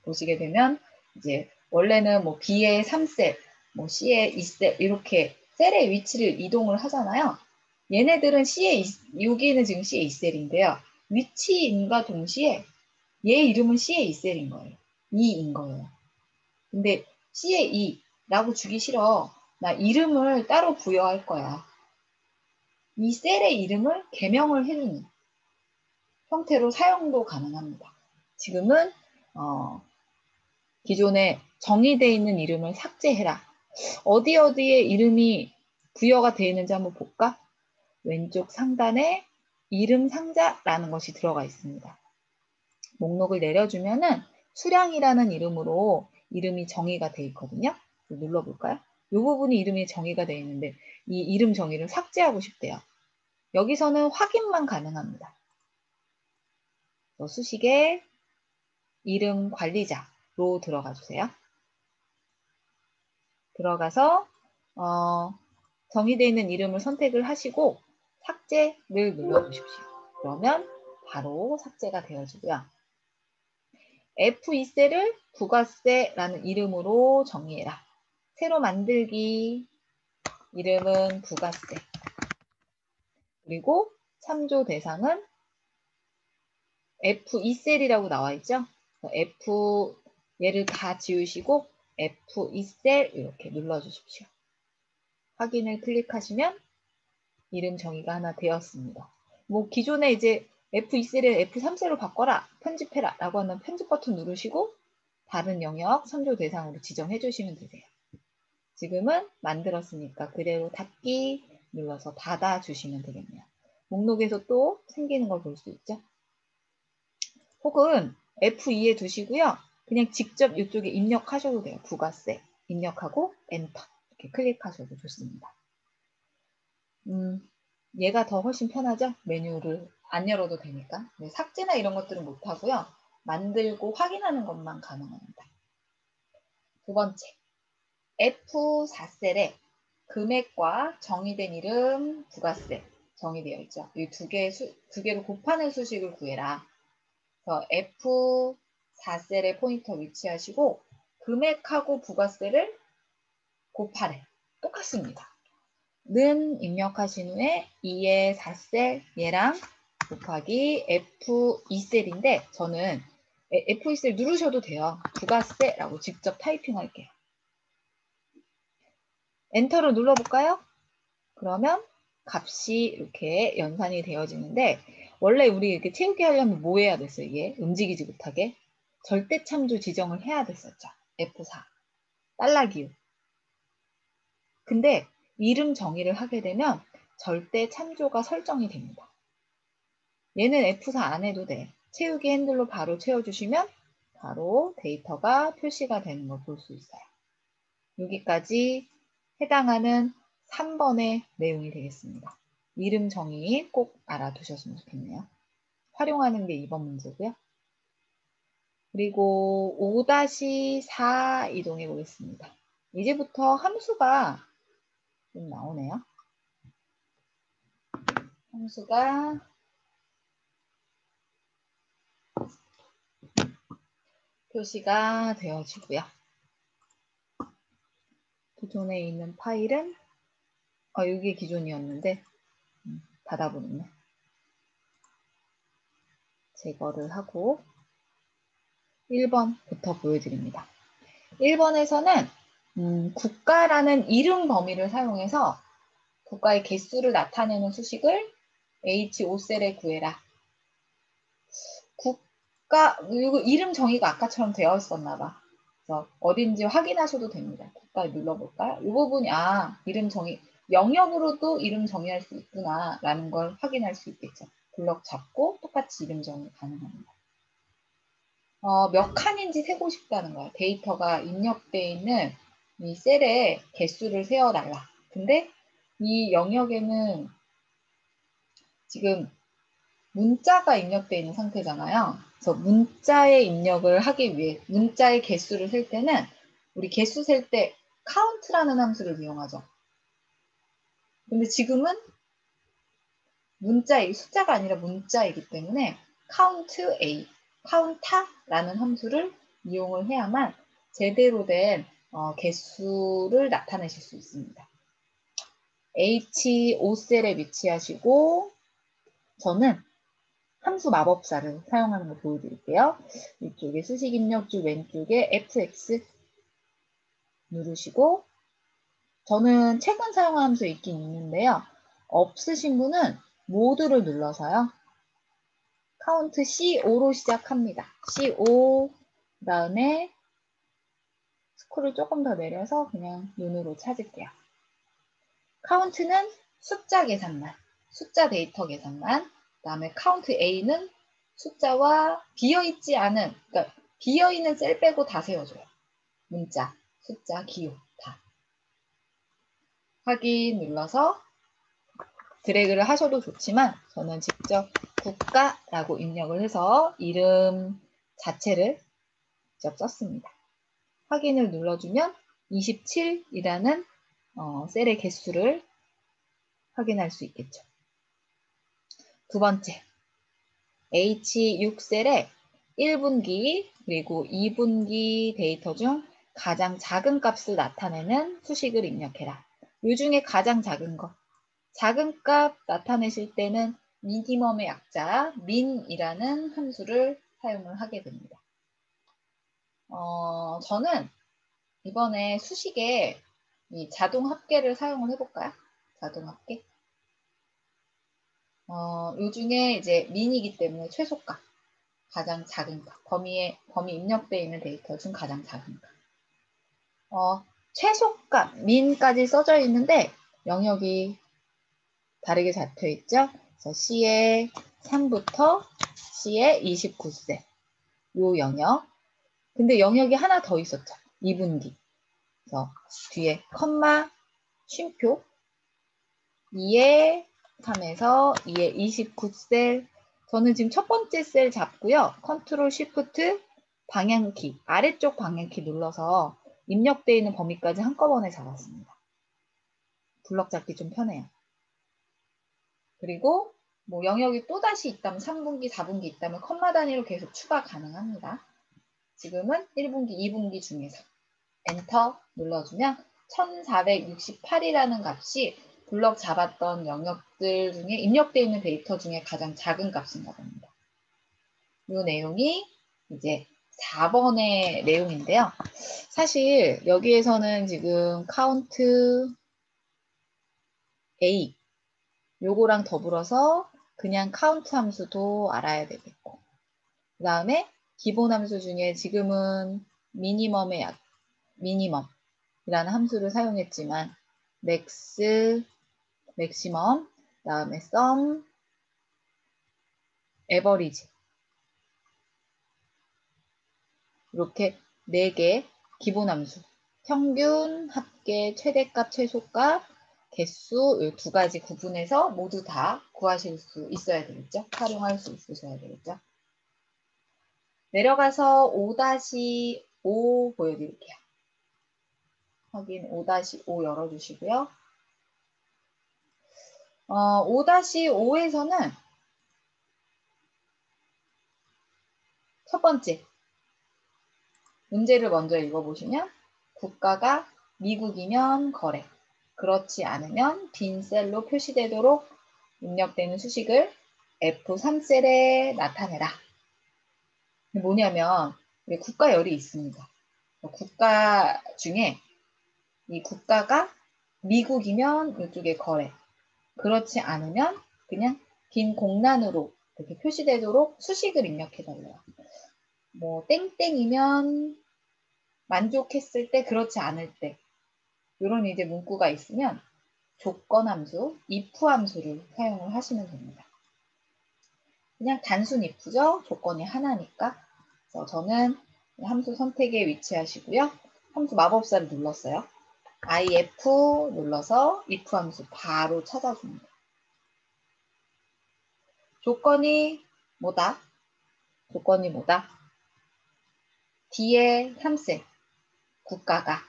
보시게 되면 이제 원래는 뭐 B의 3셀, 뭐 C의 2셀 이렇게 셀의 위치를 이동을 하잖아요. 얘네들은 여기는 지금 C의 2셀인데요. 위치인과 동시에 얘 이름은 C의 2셀인 거예요. 2인 거예요. 근데 C의 2라고 주기 싫어. 나 이름을 따로 부여할 거야. 이 셀의 이름을 개명을 해주는 형태로 사용도 가능합니다. 지금은 기존에 정의되어 있는 이름을 삭제해라. 어디에 이름이 부여가 되어 있는지 한번 볼까? 왼쪽 상단에 이름 상자라는 것이 들어가 있습니다. 목록을 내려주면은 수량이라는 이름으로 이름이 정의가 되어 있거든요. 눌러볼까요? 이 부분이 이름이 정의가 되어 있는데 이 이름 정의를 삭제하고 싶대요. 여기서는 확인만 가능합니다. 수식에 이름 관리자로 들어가 주세요. 들어가서 정의되어 있는 이름을 선택을 하시고 삭제를 눌러주십시오. 그러면 바로 삭제가 되어지고요. F2셀을 부가세라는 이름으로 정의해라. 새로 만들기 이름은 부가세. 그리고 참조 대상은 F2셀이라고 나와 있죠. 얘를 다 지우시고 F2셀 이렇게 눌러주십시오. 확인을 클릭하시면 이름 정의가 하나 되었습니다. 뭐 기존에 이제 F2셀을 F3셀로 바꿔라, 편집해라 라고 하는 편집 버튼 누르시고 다른 영역 참조 대상으로 지정해 주시면 되세요. 지금은 만들었으니까 그대로 닫기 눌러서 닫아 주시면 되겠네요. 목록에서 또 생기는 걸 볼 수 있죠. 혹은 F2에 두시고요. 그냥 직접 이쪽에 입력하셔도 돼요. 부가세 입력하고 엔터 이렇게 클릭하셔도 좋습니다. 얘가 더 훨씬 편하죠? 메뉴를 안 열어도 되니까. 네, 삭제나 이런 것들은 못하고요. 만들고 확인하는 것만 가능합니다. 두 번째, F4셀에 금액과 정의된 이름, 부가세 정의되어 있죠. 이 두 개를 곱하는 수식을 구해라. 그래서 F4셀에 포인터 위치하시고 금액하고 부가세를 곱하래. 똑같습니다. 는 입력하신 후에 2의 4셀 얘랑 곱하기 F2셀인데 저는 F2셀 누르셔도 돼요. 부가세라고 직접 타이핑할게요. 엔터를 눌러볼까요? 그러면 값이 이렇게 연산이 되어지는데 원래 우리 이렇게 채우기 하려면 뭐 해야 됐어요? 이게 움직이지 못하게 절대 참조 지정을 해야 됐었죠. F4 달러기호. 근데 이름 정의를 하게 되면 절대 참조가 설정이 됩니다. 얘는 F4 안 해도 돼. 채우기 핸들로 바로 채워주시면 바로 데이터가 표시가 되는 걸 볼 수 있어요. 여기까지 해당하는 3번의 내용이 되겠습니다. 이름 정의 꼭 알아두셨으면 좋겠네요. 활용하는 게 2번 문제고요. 그리고 5-4 이동해 보겠습니다. 이제부터 함수가 좀 나오네요. 함수가 표시가 되어지고요. 기존에 있는 파일은 여기 기존이었는데 닫아버렸네. 제거를 하고 1번부터 보여드립니다. 1번에서는 국가라는 이름 범위를 사용해서 국가의 개수를 나타내는 수식을 H5셀에 구해라. 국가, 이거 이름 정의가 아까처럼 되어 있었나 봐. 그래서 어딘지 확인하셔도 됩니다. 국가에 눌러볼까요? 이 부분이, 이름 정의, 영역으로도 이름 정의할 수 있구나 라는 걸 확인할 수 있겠죠. 블럭 잡고 똑같이 이름 정의 가능합니다. 몇 칸인지 세고 싶다는 거야. 데이터가 입력되어 있는 이 셀의 개수를 세어달라. 근데 이 영역에는 지금 문자가 입력되어 있는 상태잖아요. 그래서 문자의 입력을 하기 위해 문자의 개수를 셀 때는 우리 개수 셀 때 count라는 함수를 이용하죠. 근데 지금은 숫자가 아니라 문자이기 때문에 count A, counta라는 함수를 이용을 해야만 제대로 된 개수를 나타내실 수 있습니다. H5셀에 위치하시고 저는 함수 마법사를 사용하는 거 보여드릴게요. 이쪽에 수식 입력줄 왼쪽에 fx 누르시고 저는 최근 사용한 함수 있긴 있는데요. 없으신 분은 모두를 눌러서요. 카운트 C5로 시작합니다. C5 그다음에 스크롤 조금 더 내려서 그냥 눈으로 찾을게요. 카운트는 숫자 계산만, 숫자 데이터 계산만, 그 다음에 카운트 A는 숫자와 비어있지 않은, 그러니까 비어있는 셀 빼고 다 세워줘요. 문자, 숫자, 기호 다. 확인 눌러서 드래그를 하셔도 좋지만 저는 직접 국가라고 입력을 해서 이름 자체를 직접 썼습니다. 확인을 눌러주면 27이라는 셀의 개수를 확인할 수 있겠죠. 두 번째, H6셀에 1분기 그리고 2분기 데이터 중 가장 작은 값을 나타내는 수식을 입력해라. 이 중에 가장 작은 것, 작은 값 나타내실 때는 미니멈의 약자 min이라는 함수를 사용을 하게 됩니다. 저는 이번에 수식에 이 자동 합계를 사용을 해볼까요? 자동 합계. 요 중에 이제 min이기 때문에 최소값, 가장 작은 값, 범위 입력되어 있는 데이터 중 가장 작은 값. 최소값, min까지 써져 있는데 영역이 다르게 잡혀 있죠. 그래서 C의 3부터 C의 29셀 요 영역. 근데 영역이 하나 더 있었죠. 2분기. 그래서 뒤에 컴마 쉼표 2의 3에서 2의 29셀. 저는 지금 첫 번째 셀 잡고요. 컨트롤 쉬프트 방향키, 아래쪽 방향키 눌러서 입력되어 있는 범위까지 한꺼번에 잡았습니다. 블럭 잡기 좀 편해요. 그리고 뭐 영역이 또다시 있다면 3분기, 4분기 있다면 컴마 단위로 계속 추가 가능합니다. 지금은 1분기, 2분기 중에서 엔터 눌러주면 1468이라는 값이 블럭 잡았던 영역들 중에 입력되어 있는 데이터 중에 가장 작은 값인가 봅니다. 이 내용이 이제 4번의 내용인데요. 사실 여기에서는 지금 count A 요거랑 더불어서 그냥 count 함수도 알아야 되겠고 그 다음에 기본 함수 중에 지금은 미니멈이라는 함수를 사용했지만 max, maximum, 그 다음에 sum, average 이렇게 4개 기본 함수 평균, 합계, 최대값, 최소값, 개수 이 2가지 구분해서 모두 다 구하실 수 있어야 되겠죠. 활용할 수 있으셔야 되겠죠. 내려가서 5-5 보여드릴게요. 확인 5-5 열어주시고요. 5-5에서는 첫 번째 문제를 먼저 읽어보시면 국가가 미국이면 거래, 그렇지 않으면 빈 셀로 표시되도록 입력되는 수식을 F3셀에 나타내라. 뭐냐면 국가열이 있습니다. 국가 중에 이 국가가 미국이면 이쪽에 거래. 그렇지 않으면 그냥 빈 공란으로 이렇게 표시되도록 수식을 입력해달래요. 뭐 땡땡이면 만족했을 때, 그렇지 않을 때, 이런 이제 문구가 있으면 조건 함수, if 함수를 사용을 하시면 됩니다. 그냥 단순 if죠. 조건이 하나니까. 그래서 저는 함수 선택에 위치하시고요. 함수 마법사를 눌렀어요. if 눌러서 if 함수 바로 찾아줍니다. 조건이 뭐다? 조건이 뭐다? 뒤에 3셀 국가가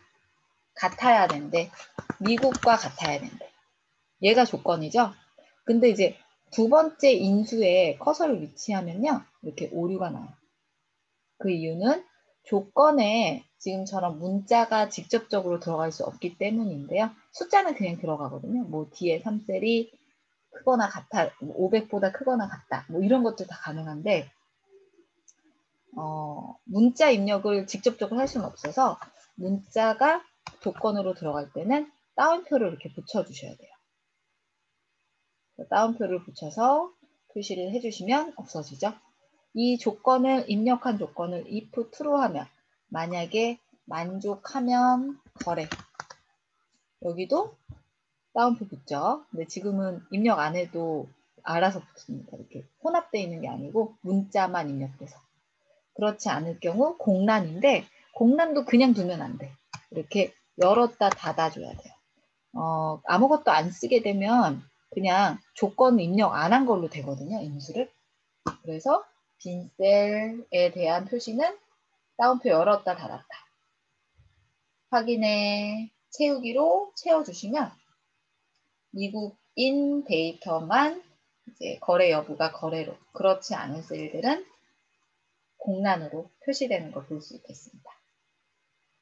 같아야 되는데, 미국과 같아야 되는데, 얘가 조건이죠. 근데 이제 두 번째 인수에 커서를 위치하면요, 이렇게 오류가 나요. 그 이유는 조건에 지금처럼 문자가 직접적으로 들어갈 수 없기 때문인데요. 숫자는 그냥 들어가거든요. 뭐 뒤에 3셀이 크거나 같아, 500보다 크거나 같다, 뭐 이런 것도 다 가능한데, 문자 입력을 직접적으로 할 수는 없어서 문자가 조건으로 들어갈 때는 따옴표를 이렇게 붙여주셔야 돼요. 따옴표를 붙여서 표시를 해주시면 없어지죠. 이 조건을, 입력한 조건을 if true 하면, 만약에 만족하면 거래. 여기도 따옴표 붙죠. 근데 지금은 입력 안 해도 알아서 붙습니다. 이렇게 혼합되어 있는 게 아니고 문자만 입력돼서. 그렇지 않을 경우 공란인데, 공란도 그냥 두면 안 돼. 이렇게 열었다 닫아줘야 돼요. 아무것도 안 쓰게 되면 그냥 조건 입력 안 한 걸로 되거든요, 인수를. 그래서 빈 셀에 대한 표시는 따옴표 열었다 닫았다. 확인해 채우기로 채워주시면 미국인 데이터만 이제 거래 여부가 거래로, 그렇지 않은 셀들은 공란으로 표시되는 걸 볼 수 있겠습니다.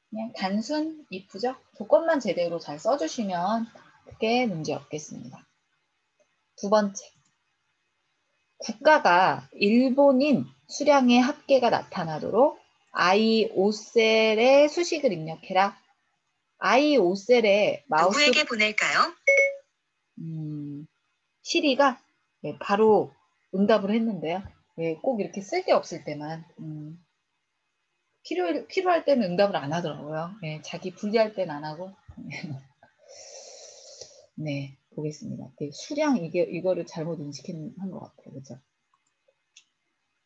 그냥 단순 if죠. 조건만 제대로 잘 써주시면 크게 문제 없겠습니다. 두 번째, 국가가 일본인 수량의 합계가 나타나도록 I5셀에 수식을 입력해라. I5셀에 마우스 누구에게 보낼까요? 시리가 바로 응답을 했는데요. 꼭 이렇게 쓸데없을 때만 필요할 때는 응답을 안 하더라고요. 자기 불리할 때는 안 하고. 네, 보겠습니다. 수량 이거를 잘못 인식한 것 같아요. 그죠?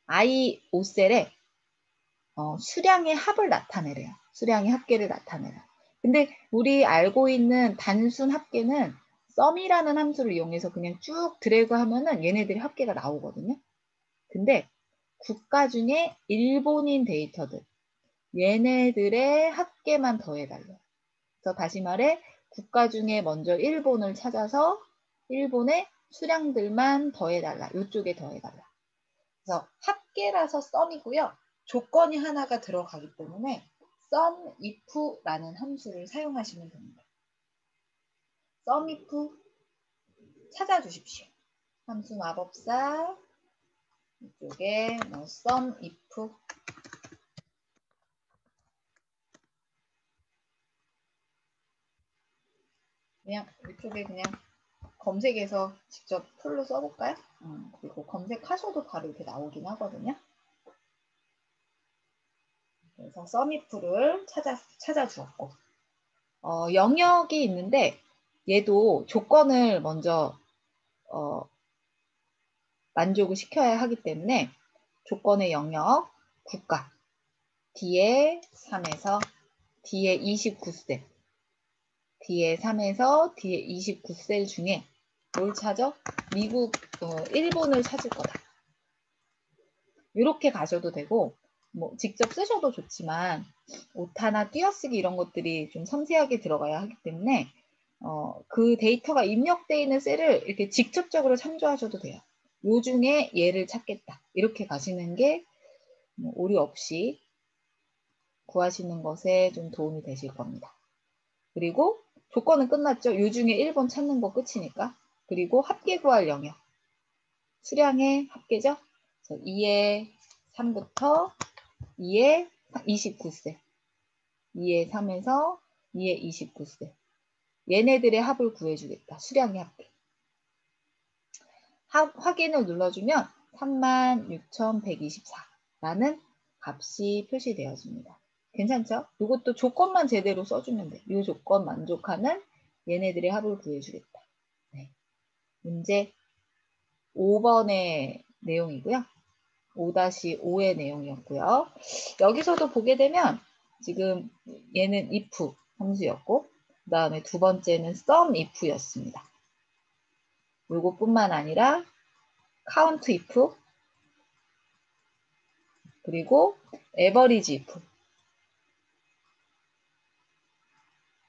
I5셀에 수량의 합을 나타내래요. 수량의 합계를 나타내라. 근데 우리 알고 있는 단순 합계는 sum이라는 함수를 이용해서 그냥 쭉 드래그 하면은 얘네들이 합계가 나오거든요. 근데 국가 중에 일본인 데이터들, 얘네들의 합계만 더해달래요. 그래서 다시 말해 국가 중에 먼저 일본을 찾아서 일본의 수량들만 더해달라. 이쪽에 더해달라. 그래서 합계라서 sum이고요. 조건이 하나가 들어가기 때문에 sum if라는 함수를 사용하시면 됩니다. sum if 찾아주십시오. 함수 마법사 이쪽에 sum if 그냥 이쪽에 그냥 검색해서 직접 풀로 써볼까요? 그리고 검색하셔도 바로 이렇게 나오긴 하거든요. 그래서 sum if를 찾아주었고, 영역이 있는데 얘도 조건을 먼저 만족을 시켜야 하기 때문에 조건의 영역, 국가, 뒤에 3에서 뒤에 29셀, 뒤에 3에서 뒤에 29셀 중에 뭘 찾아? 미국, 일본을 찾을 거다. 이렇게 가셔도 되고, 뭐 직접 쓰셔도 좋지만 오타나 띄어쓰기 이런 것들이 좀 섬세하게 들어가야 하기 때문에 그 데이터가 입력되어 있는 셀을 이렇게 직접적으로 참조하셔도 돼요. 요 중에 얘를 찾겠다. 이렇게 가시는 게 오류 없이 구하시는 것에 좀 도움이 되실 겁니다. 그리고 조건은 끝났죠. 요 중에 1번 찾는 거 끝이니까. 그리고 합계 구할 영역. 수량의 합계죠. 그래서 2의 3부터 2의 29셀. 2의 3에서 2에 29세. 얘네들의 합을 구해주겠다. 수량의 합계. 확인을 눌러주면 36,124라는 값이 표시되어집니다. 괜찮죠? 이것도 조건만 제대로 써주면 돼. 이 조건 만족하는 얘네들의 합을 구해주겠다. 네. 문제 5번의 내용이고요. 5-5의 내용이었고요. 여기서도 보게 되면 지금 얘는 if 함수였고 그 다음에 두 번째는 sum if였습니다. 요것뿐만 아니라 count if 그리고 average if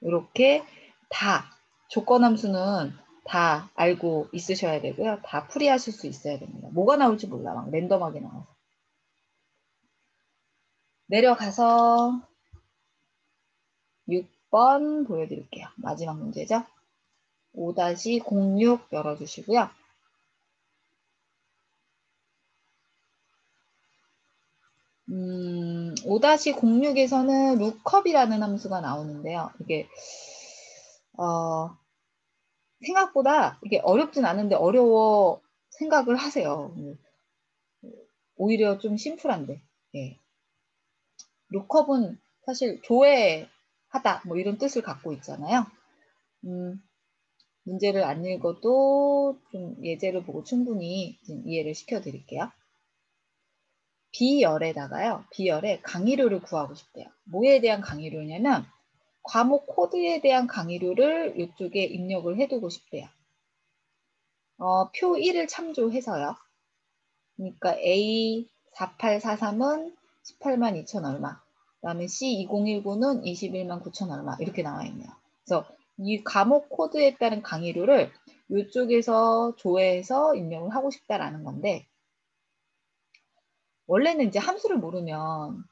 이렇게 다 조건 함수는 다 알고 있으셔야 되고요. 다 풀이하실 수 있어야 됩니다. 뭐가 나올지 몰라. 막 랜덤하게 나와서. 내려가서 6번 보여드릴게요. 마지막 문제죠. 5-06 열어주시고요. 5-06에서는 lookup이라는 함수가 나오는데요. 이게 생각보다 이게 어렵진 않은데 어려워 생각을 하세요. 오히려 좀 심플한데. 예. lookup은 사실 조회하다 뭐 이런 뜻을 갖고 있잖아요. 문제를 안 읽어도 좀 예제를 보고 충분히 이해를 시켜드릴게요. B열에다가요. B열에 강의료를 구하고 싶대요. 뭐에 대한 강의료냐면 과목 코드에 대한 강의료를 이쪽에 입력을 해두고 싶대요. 표 1을 참조해서요. 그러니까 A4843은 182,000 얼마, 그 다음에 C2019는 219,000 얼마 이렇게 나와 있네요. 그래서 이 과목 코드에 따른 강의료를 이쪽에서 조회해서 입력을 하고 싶다라는 건데 원래는 이제 함수를 모르면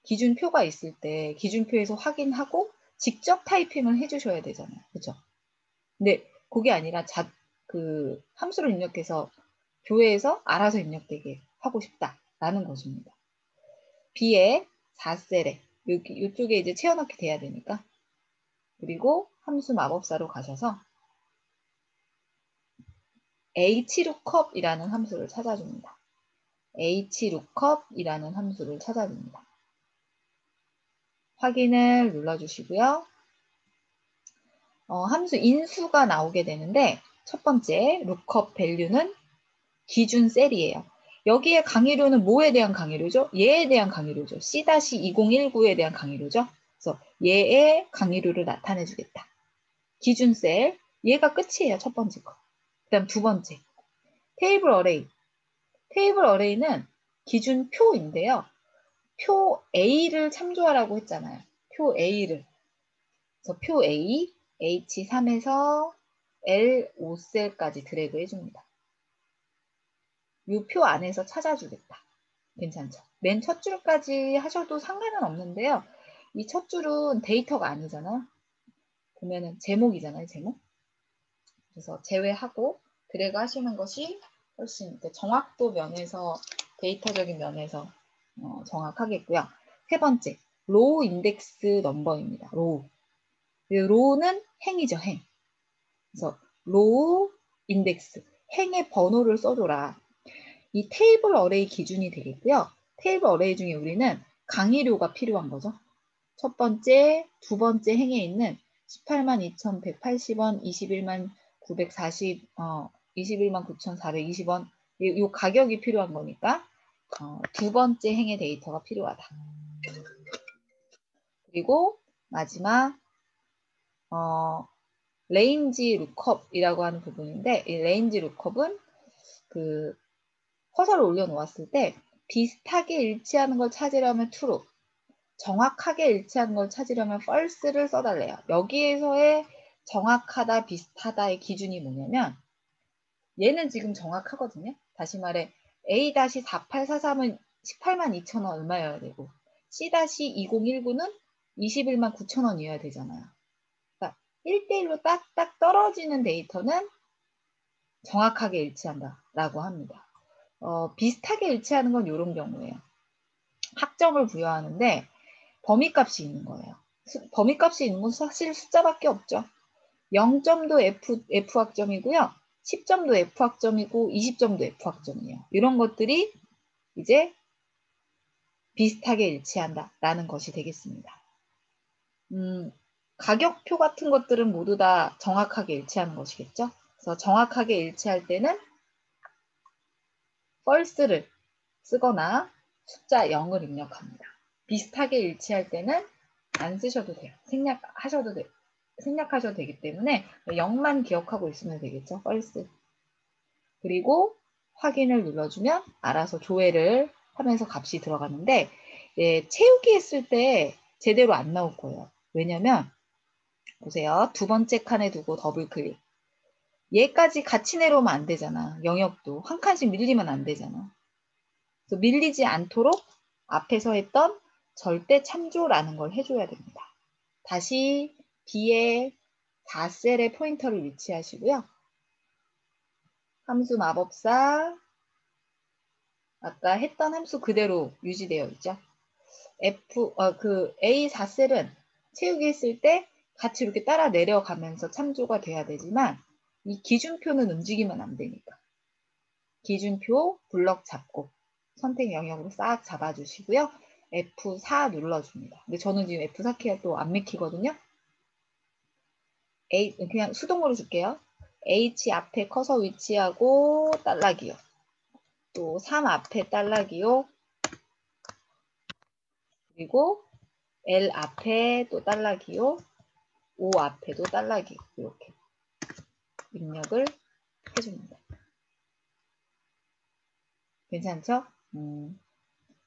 기준표가 있을 때 기준표에서 확인하고 직접 타이핑을 해주셔야 되잖아요. 그렇죠? 근데 그게 아니라 그 함수를 입력해서 조회해서 알아서 입력되게 하고 싶다라는 것입니다. B에 4셀에 이쪽에 이제 채워넣게 돼야 되니까 그리고 함수 마법사로 가셔서 hlookup이라는 함수를 찾아줍니다. hlookup이라는 함수를 찾아줍니다. 확인을 눌러주시고요. 함수 인수가 나오게 되는데 첫 번째 lookup value는 기준 셀이에요. 여기에 강의료는 뭐에 대한 강의료죠? 얘에 대한 강의료죠. C-2019에 대한 강의료죠. 그래서 얘의 강의료를 나타내 주겠다. 기준 셀, 얘가 끝이에요. 첫 번째 거. 그 다음 두 번째, 테이블 어레이. 테이블 어레이는 기준 표인데요. 표 A를 참조하라고 했잖아요. 표 A를. 그래서 표 A, H3에서 L5셀까지 드래그 해줍니다. 이 표 안에서 찾아주겠다. 괜찮죠? 맨 첫 줄까지 하셔도 상관은 없는데요. 이 첫 줄은 데이터가 아니잖아요. 보면은 제목이잖아요. 제목. 그래서 제외하고 드래그 하시는 것이 훨씬 정확도 면에서 데이터적인 면에서 정확하겠고요. 세 번째, 로우 인덱스 넘버입니다. 로우. 로우는 행이죠. 행. 그래서 로우 인덱스. 행의 번호를 써줘라. 이 테이블 어레이 기준이 되겠고요. 테이블 어레이 중에 우리는 강의료가 필요한 거죠. 첫 번째, 두 번째 행에 있는 182,180원, 21,940, 21,9,420원 이 가격이 필요한 거니까 두 번째 행의 데이터가 필요하다. 그리고 마지막 레인지 루컵이라고 하는 부분인데 이 레인지 루컵은 그 커서를 올려놓았을 때 비슷하게 일치하는 걸 찾으려면 true, 정확하게 일치하는 걸 찾으려면 false를 써달래요. 여기에서의 정확하다, 비슷하다의 기준이 뭐냐면 얘는 지금 정확하거든요. 다시 말해 A-4843은 182,000원 얼마여야 되고 C-2019는 219,000원이어야 되잖아요. 그러니까 1대1로 딱딱 떨어지는 데이터는 정확하게 일치한다라고 합니다. 비슷하게 일치하는 건 이런 경우예요. 학점을 부여하는데 범위값이 있는 거예요. 범위값이 있는 건 사실 숫자밖에 없죠. 0점도 F 학점이고요. 10점도 F 학점이고 20점도 F 학점이에요. 이런 것들이 이제 비슷하게 일치한다라는 것이 되겠습니다. 가격표 같은 것들은 모두 다 정확하게 일치하는 것이겠죠. 그래서 정확하게 일치할 때는 false를 쓰거나 숫자 0을 입력합니다. 비슷하게 일치할 때는 안 쓰셔도 돼요. 생략하셔도 되기 때문에 0만 기억하고 있으면 되겠죠. false. 그리고 확인을 눌러주면 알아서 조회를 하면서 값이 들어가는데 채우기 했을 때 제대로 안 나올 거예요. 왜냐면 보세요. 두 번째 칸에 두고 더블 클릭. 얘까지 같이 내려오면 안 되잖아. 영역도 한 칸씩 밀리면 안 되잖아. 그래서 밀리지 않도록 앞에서 했던 절대 참조라는 걸 해줘야 됩니다. 다시 B의 4셀에 포인터를 위치하시고요. 함수 마법사 아까 했던 함수 그대로 유지되어 있죠. A 4셀은 채우기 했을 때 같이 이렇게 따라 내려가면서 참조가 돼야 되지만 이 기준표는 움직이면 안 되니까. 기준표 블럭 잡고 선택 영역으로 싹 잡아주시고요. F4 눌러줍니다. 근데 저는 지금 F4 키가 또 안 맥히거든요. 그냥 수동으로 줄게요. H 앞에 커서 위치하고 달러 기호. 또 3 앞에 달러 기호. 그리고 L 앞에 또 달러 기호. 5 앞에도 달러 기호. 이렇게 입력을 해줍니다. 괜찮죠?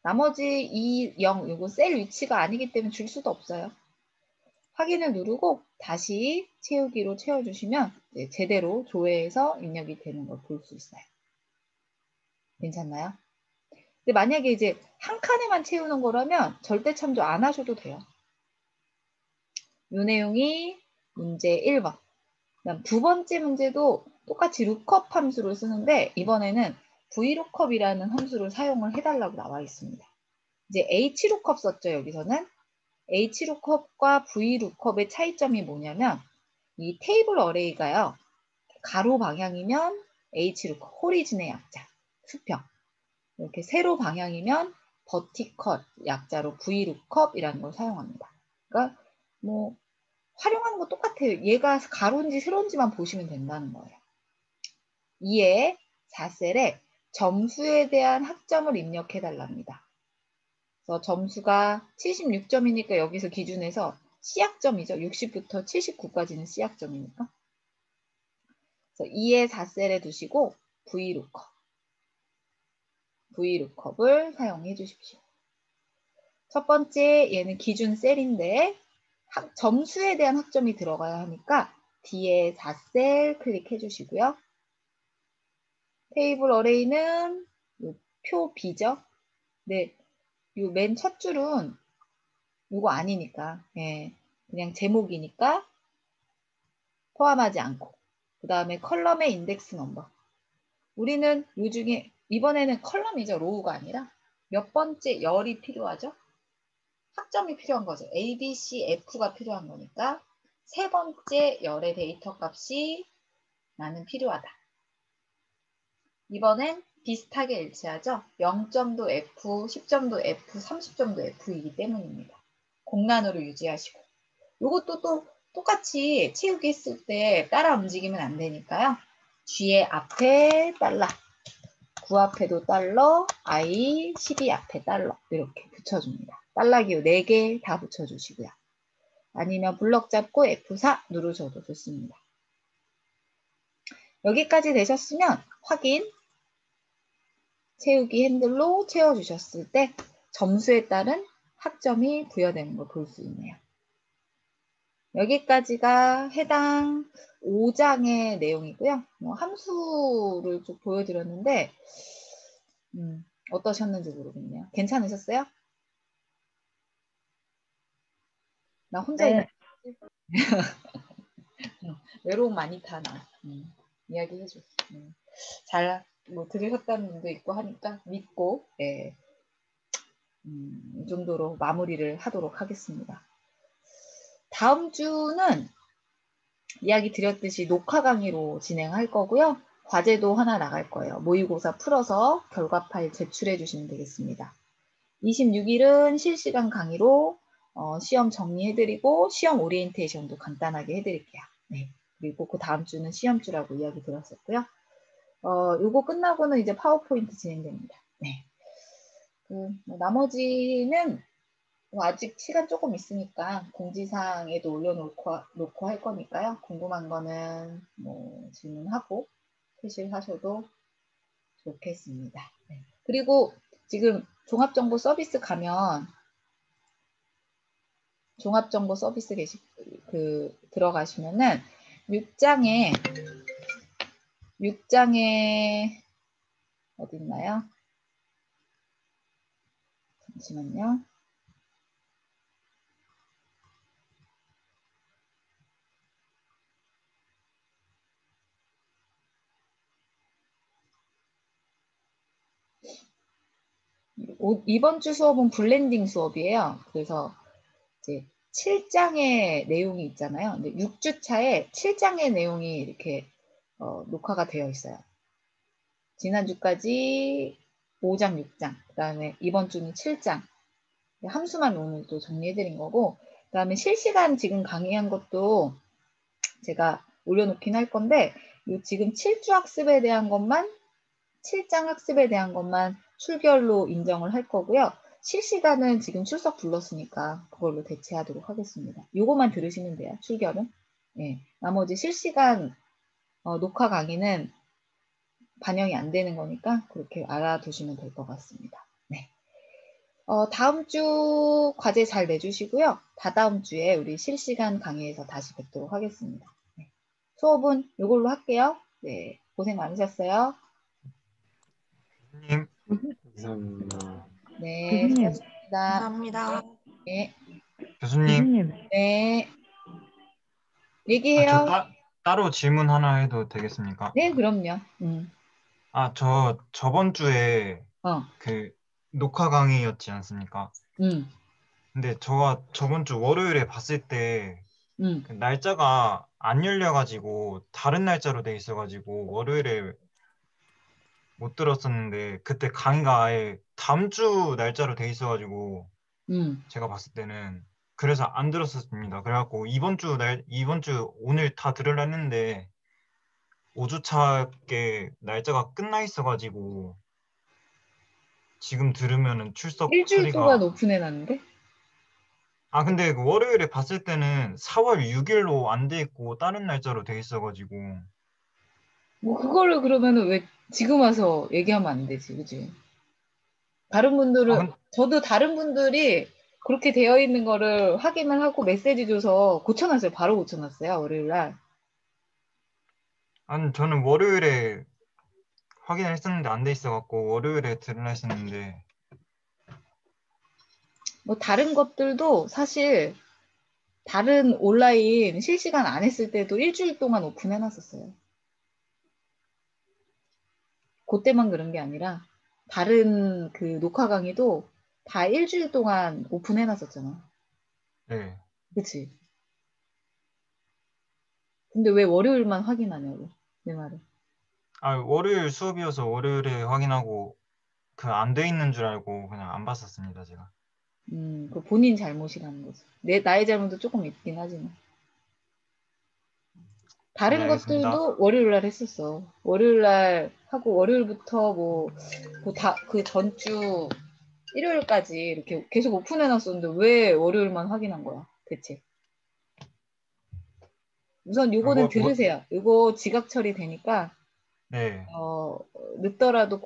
나머지 이 0, 이거 셀 위치가 아니기 때문에 줄 수도 없어요. 확인을 누르고 다시 채우기로 채워주시면 제대로 조회해서 입력이 되는 걸 볼 수 있어요. 괜찮나요? 근데 만약에 이제 한 칸에만 채우는 거라면 절대 참조 안 하셔도 돼요. 이 내용이 문제 1번. 그다음 두 번째 문제도 똑같이 lookup 함수를 쓰는데 이번에는 VLOOKUP이라는 함수를 사용을 해달라고 나와 있습니다. 이제 HLOOKUP 썼죠, 여기서는. HLOOKUP과 VLOOKUP의 차이점이 뭐냐면 이 테이블 어레이가요. 가로 방향이면 HLOOKUP, 호리진의 약자, 수평. 이렇게 세로 방향이면 버티컬 약자로 VLOOKUP이라는 걸 사용합니다. 그러니까 뭐 활용하는 거 똑같아요. 얘가 가로인지 세로인지만 보시면 된다는 거예요. 2의 4셀에 점수에 대한 학점을 입력해 달랍니다. 그래서 점수가 76점이니까 여기서 기준에서 C학점이죠. 60부터 79까지는 C학점이니까. 그래서 2의 4셀에 두시고 VLOOKUP을 사용해 주십시오. 첫 번째 얘는 기준 셀인데 점수에 대한 학점이 들어가야 하니까 D의 4셀 클릭해 주시고요. 테이블 어레이는 표 B죠. 네, 요 맨 첫 줄은 이거 아니니까 그냥 제목이니까 포함하지 않고 그 다음에 컬럼의 인덱스 넘버. 우리는 요 중에 이번에는 컬럼이죠. 로우가 아니라 몇 번째 열이 필요하죠. 학점이 필요한 거죠. A, B, C, F가 필요한 거니까 세 번째 열의 데이터 값이 나는 필요하다. 이번엔 비슷하게 일치하죠. 0점도 F, 10점도 F, 30점도 F이기 때문입니다. 공란으로 유지하시고 이것도 또 똑같이 채우기 했을 때 따라 움직이면 안 되니까요. G의 앞에 달러, 9 앞에도 달러, I, 12 앞에 달러 이렇게 붙여줍니다. 달러 기호 4개 다 붙여주시고요. 아니면 블럭 잡고 F4 누르셔도 좋습니다. 여기까지 되셨으면 확인, 채우기 핸들로 채워주셨을 때 점수에 따른 학점이 부여되는 걸 볼 수 있네요. 여기까지가 해당 5장의 내용이고요. 함수를 좀 보여드렸는데 어떠셨는지 모르겠네요. 괜찮으셨어요? 나 혼자 네. 외로움 많이 타나 이야기해줘. 잘 들으셨다는 분도 있고 하니까 믿고 이 정도로 마무리를 하도록 하겠습니다. 다음 주는 이야기 드렸듯이 녹화 강의로 진행할 거고요. 과제도 하나 나갈 거예요. 모의고사 풀어서 결과 파일 제출해 주시면 되겠습니다. 26일은 실시간 강의로 시험 정리해드리고 시험 오리엔테이션도 간단하게 해드릴게요. 네. 그리고 그 다음 주는 시험주라고 이야기 들었었고요. 요거 끝나고는 이제 파워포인트 진행됩니다. 네. 나머지는 아직 시간 조금 있으니까 공지사항에도 올려놓고 할 거니까요. 궁금한 거는 뭐 질문하고 퇴실하셔도 좋겠습니다. 네. 그리고 지금 종합정보 서비스 가면 종합정보 서비스 들어가시면은 6장에 어디 있나요? 잠시만요. 이번 주 수업은 블렌딩 수업이에요. 그래서 이제 7장의 내용이 있잖아요. 근데 6주차에 7장의 내용이 이렇게 녹화가 되어 있어요. 지난주까지 5장, 6장, 그 다음에 이번 주는 7장. 함수만 오늘 또 정리해드린 거고, 그 다음에 실시간 지금 강의한 것도 제가 올려놓긴 할 건데, 지금 7주 학습에 대한 것만, 7장 학습에 대한 것만 출결로 인정을 할 거고요. 실시간은 지금 출석 불렀으니까 그걸로 대체하도록 하겠습니다. 요거만 들으시면 돼요, 출결은. 네, 나머지 실시간 녹화 강의는 반영이 안 되는 거니까 그렇게 알아두시면 될 것 같습니다. 네. 다음 주 과제 잘 내주시고요. 다다음 주에 우리 실시간 강의에서 다시 뵙도록 하겠습니다. 네. 수업은 이걸로 할게요. 네, 고생 많으셨어요. 교수님, 감사합니다. 네, 교수님, 수고하셨습니다. 감사합니다. 네, 교수님, 교수님, 네, 저 얘기해요. 따로 질문 하나 해도 되겠습니까? 네, 그럼요. 저 저번 주에 어, 그 녹화 강의였지 않습니까? 음, 근데 저가 저번 주 월요일에 봤을 때 음. 그 날짜가 안 열려가지고 다른 날짜로 돼 있어가지고 월요일에 못 들었었는데 그때 강의가 아예 다음 주 날짜로 돼 있어가지고 제가 봤을 때는 그래서 안 들었었습니다. 그래갖고 이번 주 오늘 다 들으려 했는데 5주차께 날짜가 끝나 있어가지고 지금 들으면은 출석 일주일 동안 처리가 오픈해놨는데? 근데 그 월요일에 봤을 때는 4월 6일로 안 돼 있고 다른 날짜로 돼 있어가지고 뭐, 그거를 그러면은 왜 지금 와서 얘기하면 안 되지, 그지? 다른 분들은, 근 저도 다른 분들이 그렇게 되어 있는 거를 확인을 하고 메시지 줘서 고쳐놨어요. 바로 고쳐놨어요, 월요일 날. 아니 저는 월요일에 확인을 했었는데 안 돼 있어갖고 월요일에 들으려 했었는데 뭐, 다른 것들도 사실 다른 온라인 실시간 안 했을 때도 일주일 동안 오픈해놨었어요. 그때만 그런 게 아니라 다른 그 녹화 강의도 다 일주일 동안 오픈해놨었잖아. 네. 그치? 근데 왜 월요일만 확인하냐고, 내 말은. 월요일 수업이어서 월요일에 확인하고 그 안 돼 있는 줄 알고 그냥 안 봤었습니다, 제가. 그 본인 잘못이라는 거지. 나의 잘못도 조금 있긴 하지만. 네, 다른 알겠습니다. 것들도 월요일 날 했었어. 월요일 날 하고, 월요일부터 그 전주 일요일까지 이렇게 계속 오픈해놨었는데 왜 월요일만 확인한 거야, 대체? 우선 요거는 들으세요. 요거 지각 처리되니까, 네, 늦더라도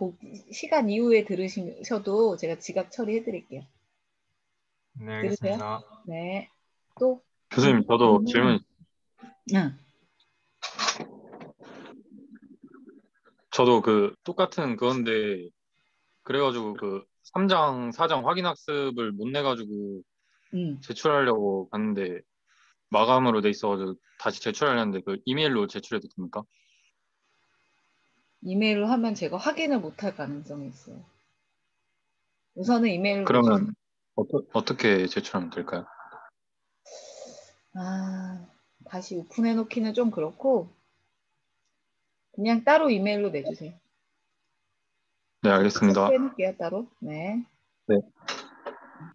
시간 이후에 들으셔도 제가 지각 처리해드릴게요. 네, 들으세요? 알겠습니다. 네. 또? 교수님, 저도 질문, 응. 저도 그 똑같은 그건데, 그래가지고 그 3장, 4장 확인 학습을 못 내가지고 응. 제출하려고 봤는데, 마감으로 돼 있어가지고 다시 제출하려는데 그 이메일로 제출해도 됩니까? 이메일로 하면 제가 확인을 못할 가능성이 있어요. 우선은 이메일로 그러면 어떻게 제출하면 될까요? 다시 오픈해 놓기는 좀 그렇고, 그냥 따로 이메일로 내주세요. 네, 알겠습니다. 체크해 놓을게요, 따로. 네. 네.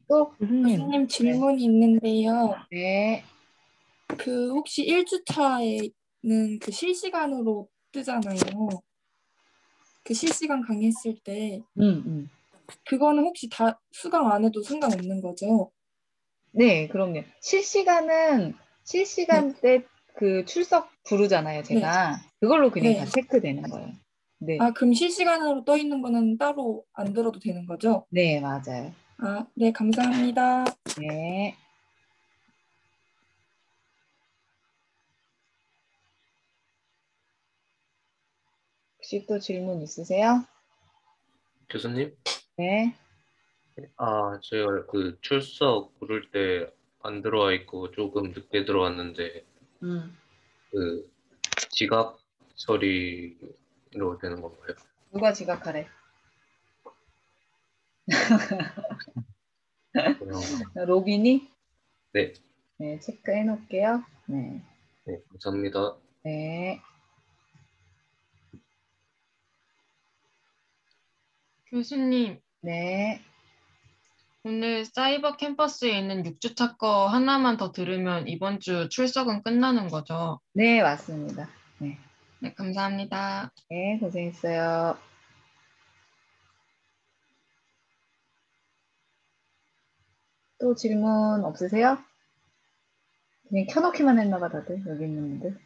또, 교수님, 교수님 질문이 있는데요. 네. 그 혹시 1주차에는 그 실시간으로 뜨잖아요. 그 실시간 강의했을 때 그거는 혹시 다 수강 안 해도 상관없는 거죠? 네, 그럼요. 실시간 때 그 출석 부르잖아요, 네. 제가. 그걸로 그냥 네. 다 체크되는 거예요. 네. 아, 그럼 실시간으로 떠 있는 거는 따로 안 들어도 되는 거죠? 네, 맞아요. 아, 네, 감사합니다. 네. 혹시 또 질문 있으세요? 교수님? 네. 제가 그 출석 부를 때 안 들어와 있고 조금 늦게 들어왔는데 그 지각 처리로 되는 건가요? 누가 지각하래? 그냥 로빈이? 네, 네, 체크해 놓을게요. 네. 네, 감사합니다. 네. 교수님, 네. 오늘 사이버 캠퍼스에 있는 6주차 거 하나만 더 들으면 이번 주 출석은 끝나는 거죠? 네, 맞습니다. 네. 네, 감사합니다. 네, 고생했어요. 또 질문 없으세요? 그냥 켜놓기만 했나 봐, 다들. 여기 있는 분들.